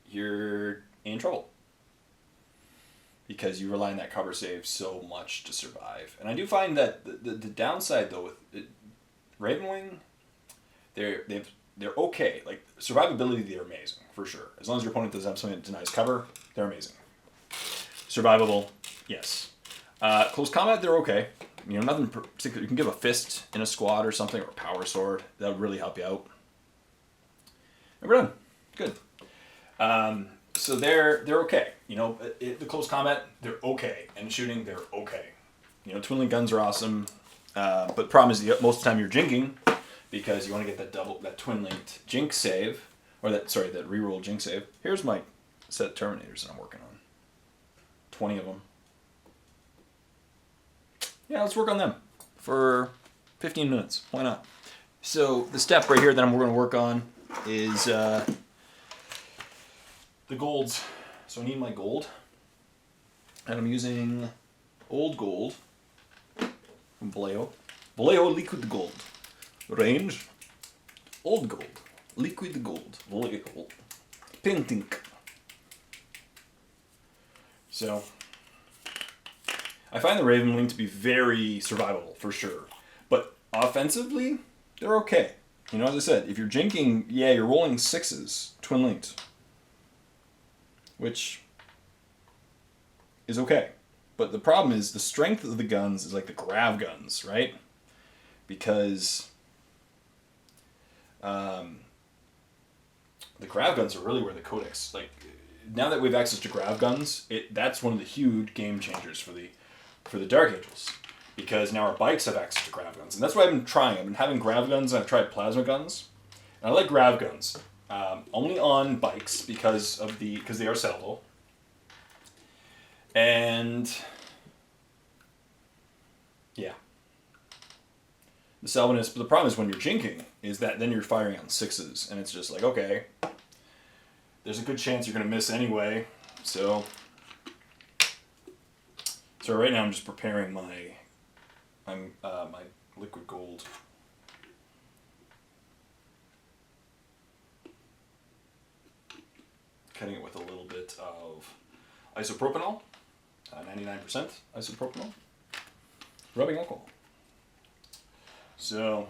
you're in trouble. Because you rely on that cover save so much to survive. And I do find that the downside, though, with Ravenwing, they're okay. Like, survivability, they're amazing, for sure. As long as your opponent doesn't have something that denies cover, they're amazing. Survivable, yes. Close combat, they're okay. Nothing particular. You can give a fist in a squad or something, or a power sword. That would really help you out. And we're done. Good. So they're okay. The close combat, they're okay. And shooting, they're okay. Twin link guns are awesome. But the problem is most of the time you're jinking because you want to get that twin linked jink save, or that reroll jink save. Here's my set of Terminators that I'm working on. 20 of them. Yeah, let's work on them for 15 minutes. Why not? So the step right here that we're going to work on is the golds. So I need my gold. And I'm using old gold from Vallejo. Vallejo liquid gold. Range. Old gold. Liquid gold. Vallejo. Painting. So I find the Ravenwing to be very survivable, for sure. But offensively, they're okay. As I said, if you're jinking, you're rolling 6s, twin linked. Which is okay. But the problem is the strength of the guns is like the grav guns, right? Because the grav guns are really where the Codex, now that we have access to grav guns, that's one of the huge game changers for the Dark Angels. Because now our bikes have access to grav guns. And that's what I've been trying. I've been having grav guns, and I've tried plasma guns. And I like grav guns. Only on bikes because they are sellable. And yeah. The salviness, but the problem is when you're jinking, is that then you're firing on 6s, and it's just like, okay, there's a good chance you're going to miss anyway, so right now I'm just preparing my liquid gold. Cutting it with a little bit of isopropanol, 99% isopropanol, rubbing alcohol. So,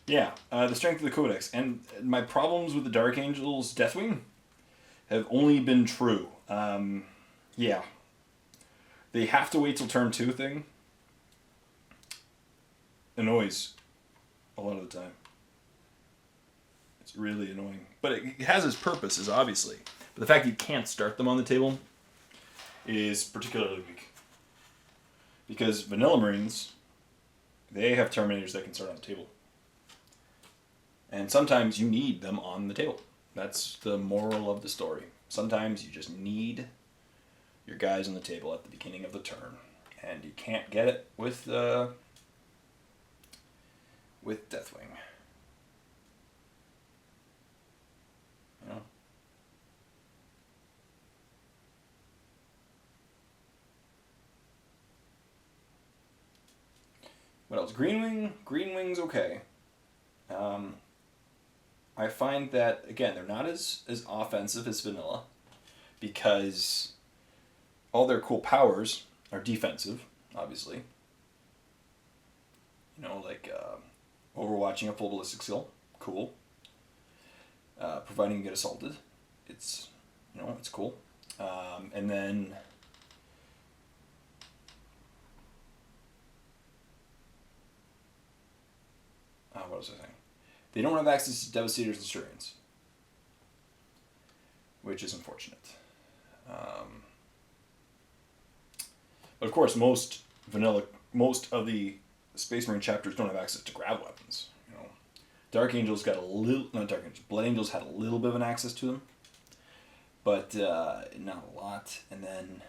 yeah, the strength of the Codex. And my problems with the Dark Angels Deathwing have only been true. Yeah. They have to wait till turn 2 thing annoys a lot of the time. It's really annoying. But it has its purposes, obviously. But the fact that you can't start them on the table is particularly weak. Because vanilla Marines, they have Terminators that can start on the table. And sometimes you need them on the table. That's the moral of the story. Sometimes you just need your guys on the table at the beginning of the turn. And you can't get it with Deathwing. You know? What else? Greenwing? Greenwing's okay. I find that, again, they're not as offensive as vanilla because all their cool powers are defensive, obviously. You know, like overwatching a full ballistic skill, cool. Providing you get assaulted, it's cool. And then what was I saying? They don't have access to Devastators and Sturians, which is unfortunate. But of course, most of the Space Marine chapters don't have access to grab weapons. You know, Dark Angels got a little, not Dark Angels, Blood Angels had a little bit of an access to them, but not a lot. And then,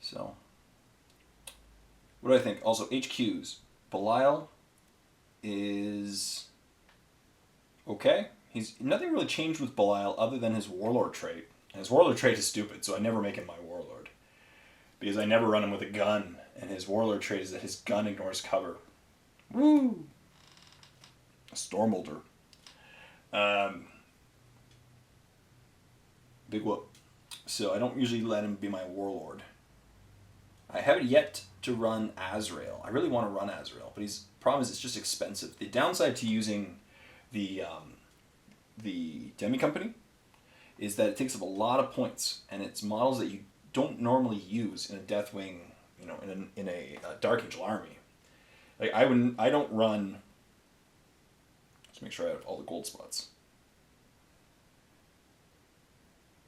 so, what do I think? Also, HQs. Belial is okay. Nothing really changed with Belial other than his Warlord trait. And his Warlord trait is stupid, so I never make him my Warlord. Because I never run him with a gun, and his Warlord trait is that his gun ignores cover. Woo! A Stormbolter. Big whoop. So I don't usually let him be my Warlord. I haven't yet to run Azrael. I really want to run Azrael, but problem is it's just expensive. The downside to using the Demi Company is that it takes up a lot of points, and it's models that you don't normally use in a Deathwing, you know, in a Dark Angel army. Like I don't run. Let's make sure I have all the gold spots.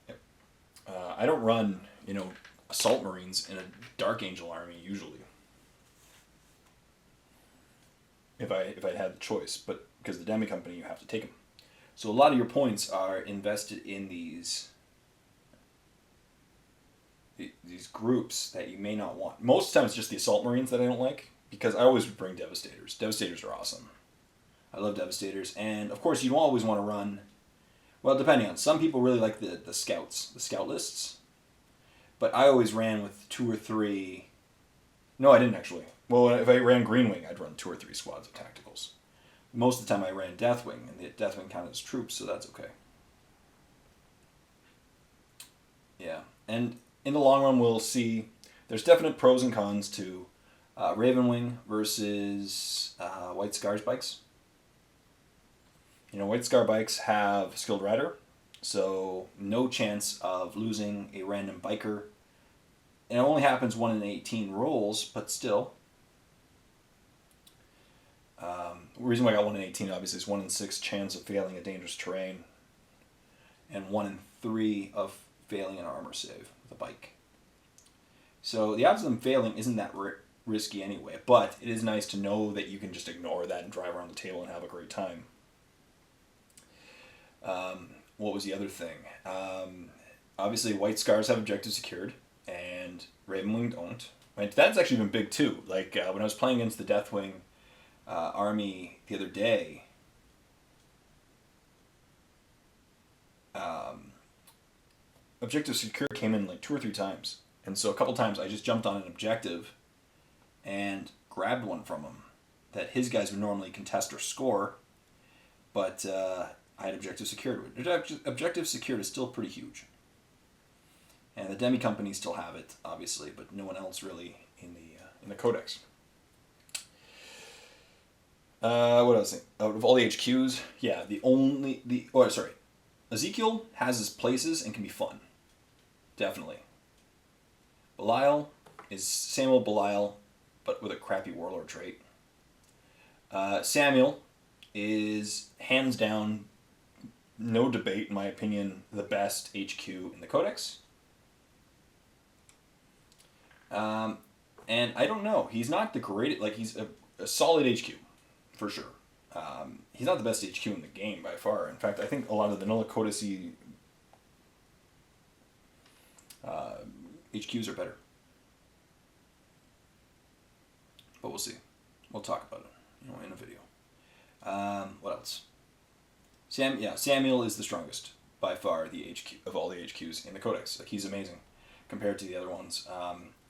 Yep. I don't run, you know, Assault Marines in a Dark Angel army usually. If I had the choice, but because the Demi Company, you have to take them. So a lot of your points are invested in these groups that you may not want. Most of the time it's just the Assault Marines that I don't like, because I always bring Devastators. Devastators are awesome. I love Devastators, and of course you always want to run, well, depending on, some people really like the scouts, the scout lists, but I always ran with 2 or 3, no I didn't actually. Well, if I ran Greenwing, I'd run 2 or 3 squads of tacticals. Most of the time I ran Deathwing, and the Deathwing counted as troops, so that's okay. Yeah, and in the long run we'll see there's definite pros and cons to Ravenwing versus White Scars bikes. You know, White Scar bikes have Skilled Rider, so no chance of losing a random biker. And it only happens 1 in 18 rolls, but still. The reason why I got 1 in 18 obviously is 1 in 6 chance of failing a dangerous terrain, and 1 in 3 of failing an armor save with a bike. So the odds of them failing isn't that risky anyway, but it is nice to know that you can just ignore that and drive around the table and have a great time. What was the other thing? Obviously, White Scars have objectives secured, and Ravenwing don't. And that's actually been big too. Like when I was playing against the Deathwing army the other day, objective secure came in like 2 or 3 times, and so a couple times I just jumped on an objective and grabbed one from him that his guys would normally contest or score, but I had objective secured. Objective secured is still pretty huge. And the Demi Company still have it, obviously, but no one else really in the Codex. What else? Out of all the HQs, yeah, Ezekiel has his places and can be fun. Definitely. Belial is same old Belial, but with a crappy Warlord trait. Samuel is hands down, no debate, in my opinion, the best HQ in the Codex. And I don't know. He's not the greatest. Like, he's a solid HQ, for sure. He's not the best HQ in the game by far. In fact, I think a lot of the vanilla Codex HQs are better. But we'll see. We'll talk about it, in a video. What else? Samuel is the strongest by far of all the HQs in the Codex. Like, he's amazing compared to the other ones.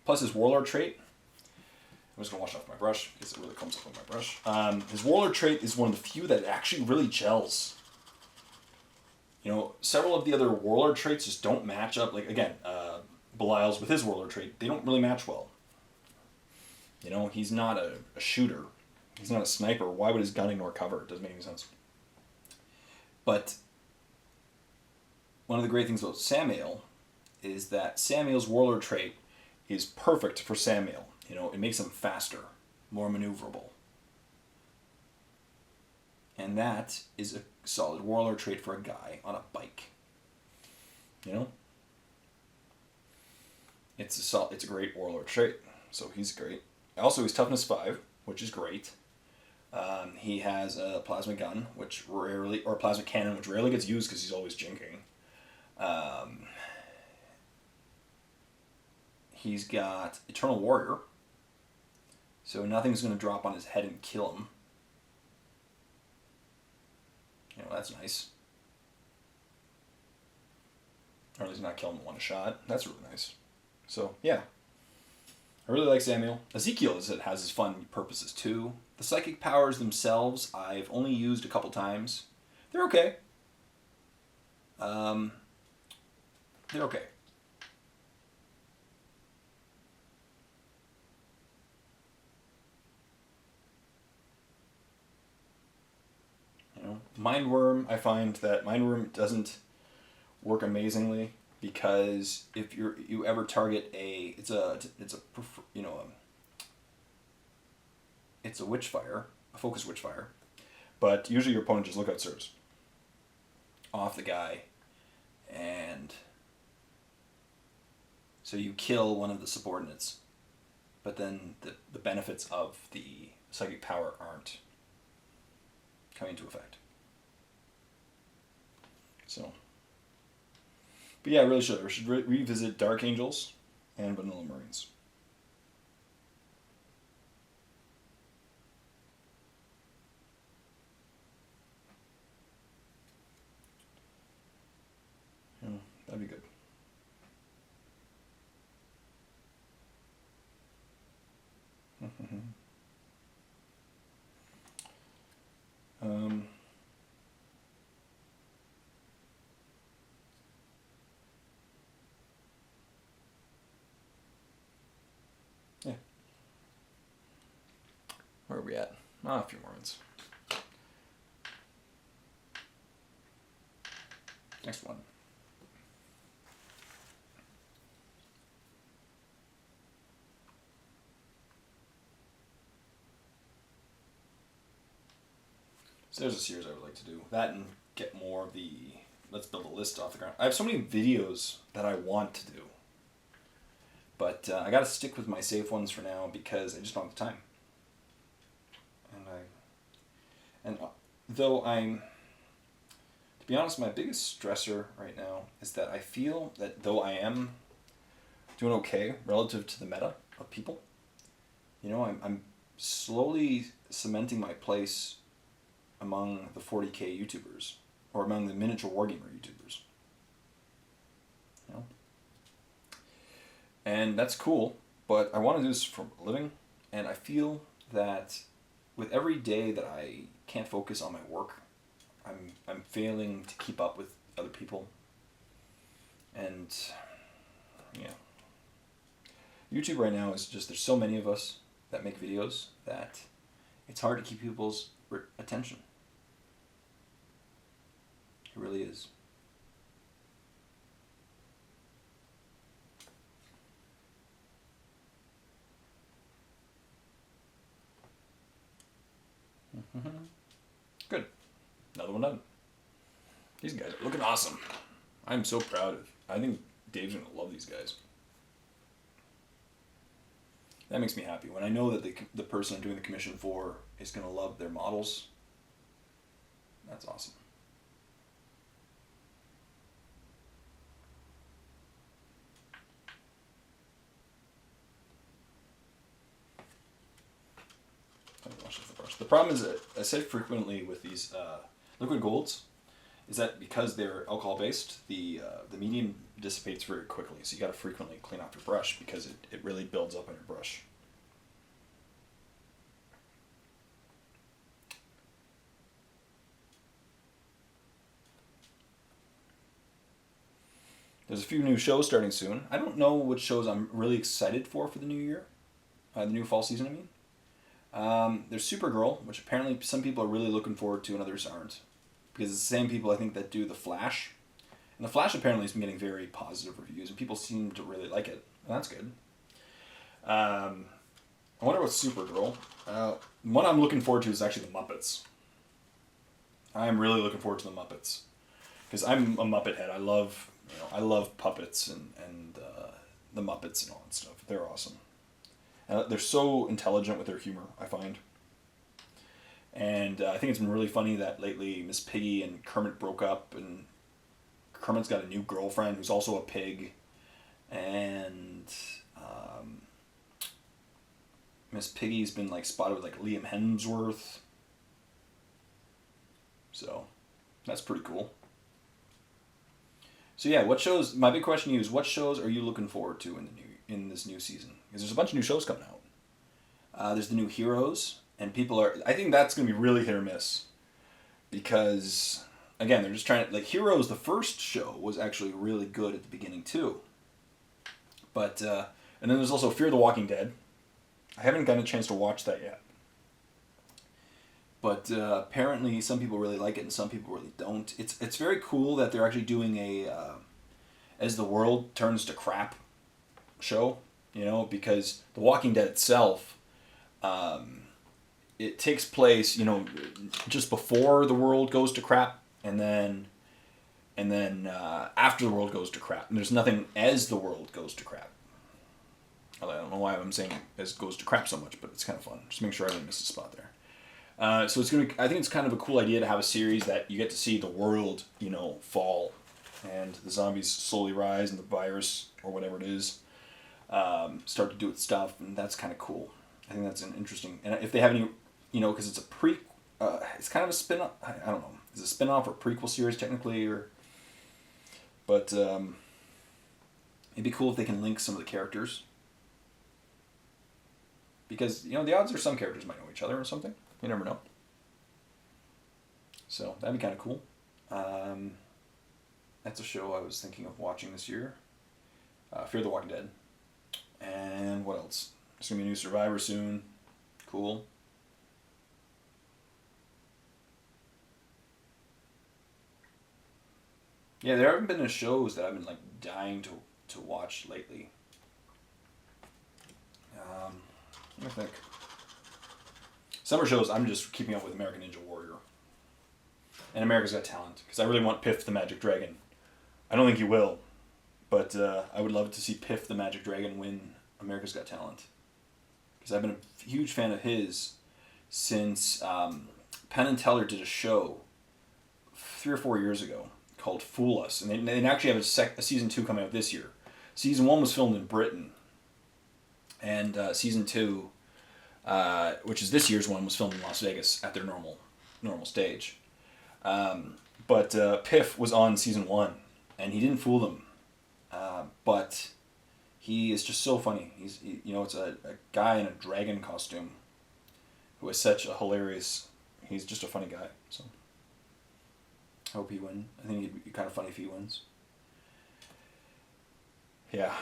Plus his Warlord trait. I'm just gonna wash off my brush because it really comes up on my brush. His Warlord trait is one of the few that actually really gels. Several of the other Warlord traits just don't match up. Like, again, Belial's with his Warlord trait, they don't really match well. He's not a shooter. He's not a sniper. Why would his gun ignore cover? It doesn't make any sense. But one of the great things about Samuel is that Samuel's Warlord trait is perfect for Samuel. It makes him faster, more maneuverable. And that is a solid Warlord trait for a guy on a bike. It's a great Warlord trait, so he's great. Also, he's toughness 5, which is great. He has a plasma gun, or plasma cannon, which rarely gets used because he's always jinking. He's got Eternal Warrior, so nothing's going to drop on his head and kill him. That's nice. Or at least not kill him in one shot. That's really nice. So, yeah. I really like Samuel. Ezekiel has his fun purposes too. The psychic powers themselves, I've only used a couple times. They're okay. They're okay. Mindworm, I find that Mindworm doesn't work amazingly because if you ever target it's a Witchfire, a focus Witchfire, but usually your opponent just lookout serves off the guy, and so you kill one of the subordinates, but then the benefits of the psychic power aren't coming into effect. So, but yeah, I really should. We should revisit Dark Angels and Vanilla Marines. Yeah, that'd be good. Yeah. Where are we at? A few more minutes. Next one. So there's a series I would like to do. That and get more of the... Let's build a list off the ground. I have so many videos that I want to do. But I got to stick with my safe ones for now because I just don't have the time. Though I'm... To be honest, my biggest stressor right now is that I feel that though I am doing okay relative to the meta of people, I'm slowly cementing my place among the 40k YouTubers, or among the miniature wargamer YouTubers. And that's cool, but I want to do this for a living, and I feel that with every day that I can't focus on my work, I'm failing to keep up with other people. And yeah. YouTube right now is just, there's so many of us that make videos that it's hard to keep people's attention. It really is. Good. Another one done. These guys are looking awesome. I'm so proud of. I think Dave's gonna love these guys. That makes me happy. When I know that the person I'm doing the commission for is going to love their models, that's awesome. The problem is that I said frequently with these liquid golds is that because they're alcohol based, the medium dissipates very quickly. So you got to frequently clean off your brush because it really builds up on your brush. There's a few new shows starting soon. I don't know which shows I'm really excited for the new year, the new fall season. I mean, there's Supergirl, which apparently some people are really looking forward to and others aren't, because it's the same people I think that do The Flash, and The Flash apparently has been getting very positive reviews and people seem to really like it. And that's good. I wonder what Supergirl. One I'm looking forward to is actually the Muppets. I'm really looking forward to the Muppets because I'm a Muppet head. I love puppets and the Muppets and all that stuff. They're awesome. They're so intelligent with their humor, I find. And I think it's been really funny that lately Miss Piggy and Kermit broke up, and Kermit's got a new girlfriend who's also a pig, and Miss Piggy's been like spotted with like Liam Hemsworth. So that's pretty cool. So yeah, what shows? My big question to you is, what shows are you looking forward to in this new season? Because there's a bunch of new shows coming out. There's the new Heroes, and I think that's going to be really hit or miss, because again, they're just trying to, like, Heroes. The first show was actually really good at the beginning too. But and then there's also Fear the Walking Dead. I haven't gotten a chance to watch that yet. But apparently some people really like it and some people really don't. It's very cool that they're actually doing a as the world turns to crap show, because The Walking Dead itself, it takes place, just before the world goes to crap, and then after the world goes to crap. And there's nothing as the world goes to crap. I don't know why I'm saying as goes to crap so much, but it's kind of fun. Just make sure I didn't miss a spot there. So I think it's kind of a cool idea to have a series that you get to see the world, fall, and the zombies slowly rise, and the virus or whatever it is start to do its stuff, and that's kind of cool. I think that's an interesting. And if they have any, because it's it's kind of a spin-off. I don't know. Is it a spin-off or prequel series technically, but it'd be cool if they can link some of the characters. Because, the odds are some characters might know each other or something. You never know. So, that'd be kind of cool. That's a show I was thinking of watching this year. Fear the Walking Dead. And what else? There's going to be a new Survivor soon. Cool. Yeah, there haven't been any shows that I've been, dying to watch lately. Let me think. Summer shows, I'm just keeping up with American Ninja Warrior. And America's Got Talent. Because I really want Piff the Magic Dragon. I don't think he will. But I would love to see Piff the Magic Dragon win America's Got Talent. Because I've been a huge fan of his since Penn and Teller did a show 3 or 4 years ago called Fool Us. And they actually have a season 2 coming out this year. Season 1 was filmed in Britain. And season 2, which is this year's one, was filmed in Las Vegas at their normal stage. But Piff was on season 1, and he didn't fool them. But he is just so funny. It's a guy in a dragon costume who is such a hilarious. He's just a funny guy. So I hope he wins. I think it'd be kind of funny if he wins. Yeah.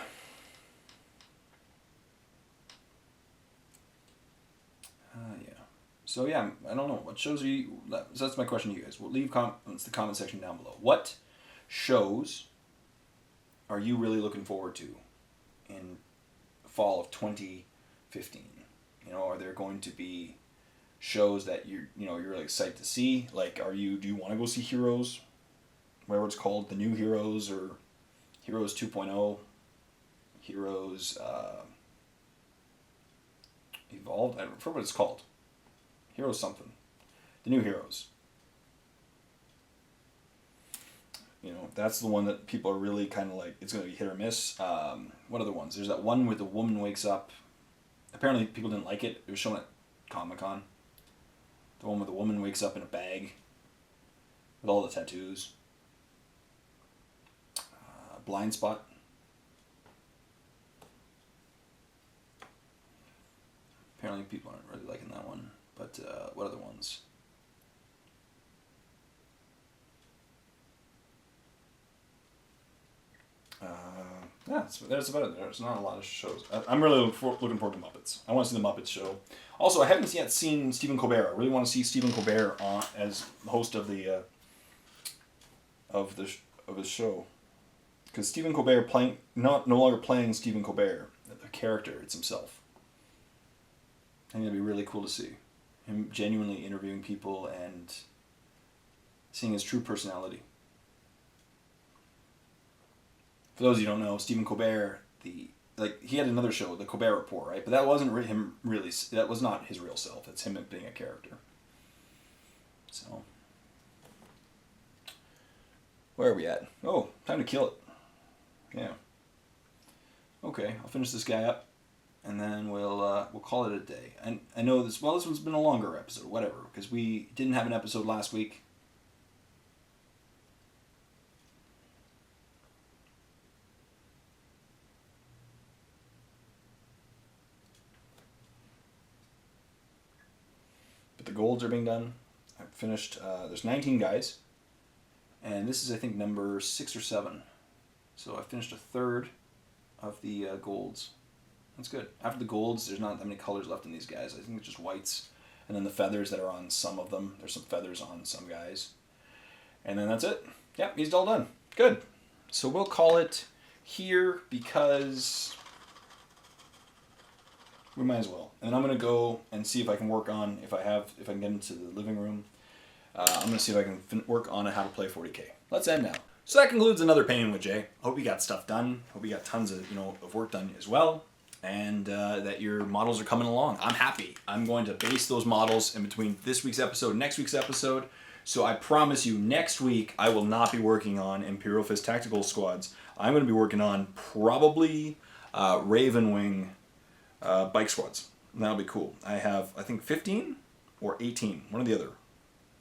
Yeah. So yeah, I don't know. What shows are you... So that's my question to you guys. We'll leave comments in the comment section down below. What shows are you really looking forward to in fall of 2015? Are there going to be shows that you're really excited to see? Do you want to go see Heroes? Whatever it's called, the new Heroes, or Heroes 2.0, Heroes... Evolved? I don't remember what it's called. Heroes something. The new heroes. You know, that's the one that people are really kind of like, it's going to be hit or miss. What other ones? There's that one where the woman wakes up. Apparently people didn't like it. It was shown at Comic-Con. The one where the woman wakes up in a bag with all the tattoos. Blind Spot. Apparently people aren't really liking that one. But what other ones? Yeah, that's about it. There's not a lot of shows. I'm really looking forward to Muppets. I want to see the Muppets show. Also, I haven't yet seen Stephen Colbert. I really want to see Stephen Colbert on as host of the his show, because Stephen Colbert playing no longer playing Stephen Colbert, the character, it's himself. I think that'd be really cool to see him genuinely interviewing people and seeing his true personality. For those of you who don't know, Stephen Colbert, he had another show, The Colbert Report, right? But that wasn't him really. That was not his real self. It's him being a character. So, where are we at? Oh, time to kill it. Yeah. Okay, I'll finish this guy up, and then we'll call it a day. And I know this. Well, this one's been a longer episode, whatever, because we didn't have an episode last week. The golds are being done. I've finished. There's 19 guys, and this is, I think, number 6 or 7. So I finished a third of the golds. That's good. After the golds, there's not that many colors left in these guys. I think it's just whites, and then the feathers that are on some of them. There's some feathers on some guys, and then that's it. Yep, he's all done. Good. So we'll call it here because we might as well. And I'm going to go and see if I can work on, if I can get into the living room. I'm going to see if I can work on how to play 40k. Let's end now. So that concludes another Painting with Jay. Hope you got stuff done. Hope you got tons of work done as well. And that your models are coming along. I'm happy. I'm going to base those models in between this week's episode and next week's episode. So I promise you, next week I will not be working on Imperial Fists Tactical Squads. I'm going to be working on probably Ravenwing bike squads. And that'll be cool. I have, I think, 15 or 18, one or the other.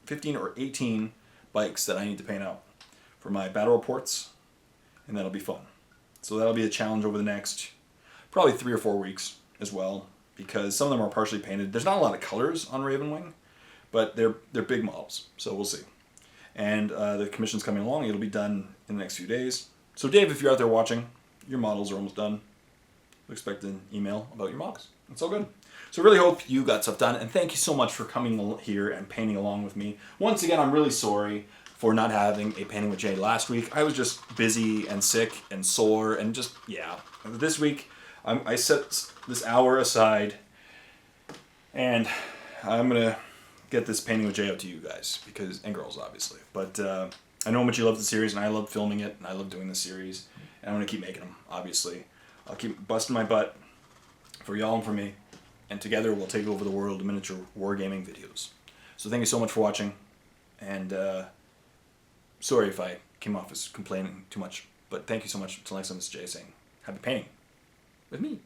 15 or 18 bikes that I need to paint out for my battle reports, and that'll be fun. So that'll be a challenge over the next probably 3 or 4 weeks as well, because some of them are partially painted. There's not a lot of colors on Ravenwing, but they're big models, so we'll see. And the commission's coming along. It'll be done in the next few days. So Dave, if you're out there watching, your models are almost done. Expect an email about your models. It's all good. So I really hope you got stuff done, and thank you so much for coming here and painting along with me. Once again, I'm really sorry for not having a Painting with Jay last week. I was just busy and sick and sore and just, yeah. This week, I set this hour aside, and I'm going to get this Painting with Jay out to you guys, and girls, obviously. But I know how much you love the series, and I love filming it, and I love doing the series, and I'm going to keep making them, obviously. I'll keep busting my butt for y'all and for me, and together we'll take over the world of miniature wargaming videos. So thank you so much for watching, and sorry if I came off as complaining too much, but thank you so much. Until next time, this is Jay saying, happy painting with me.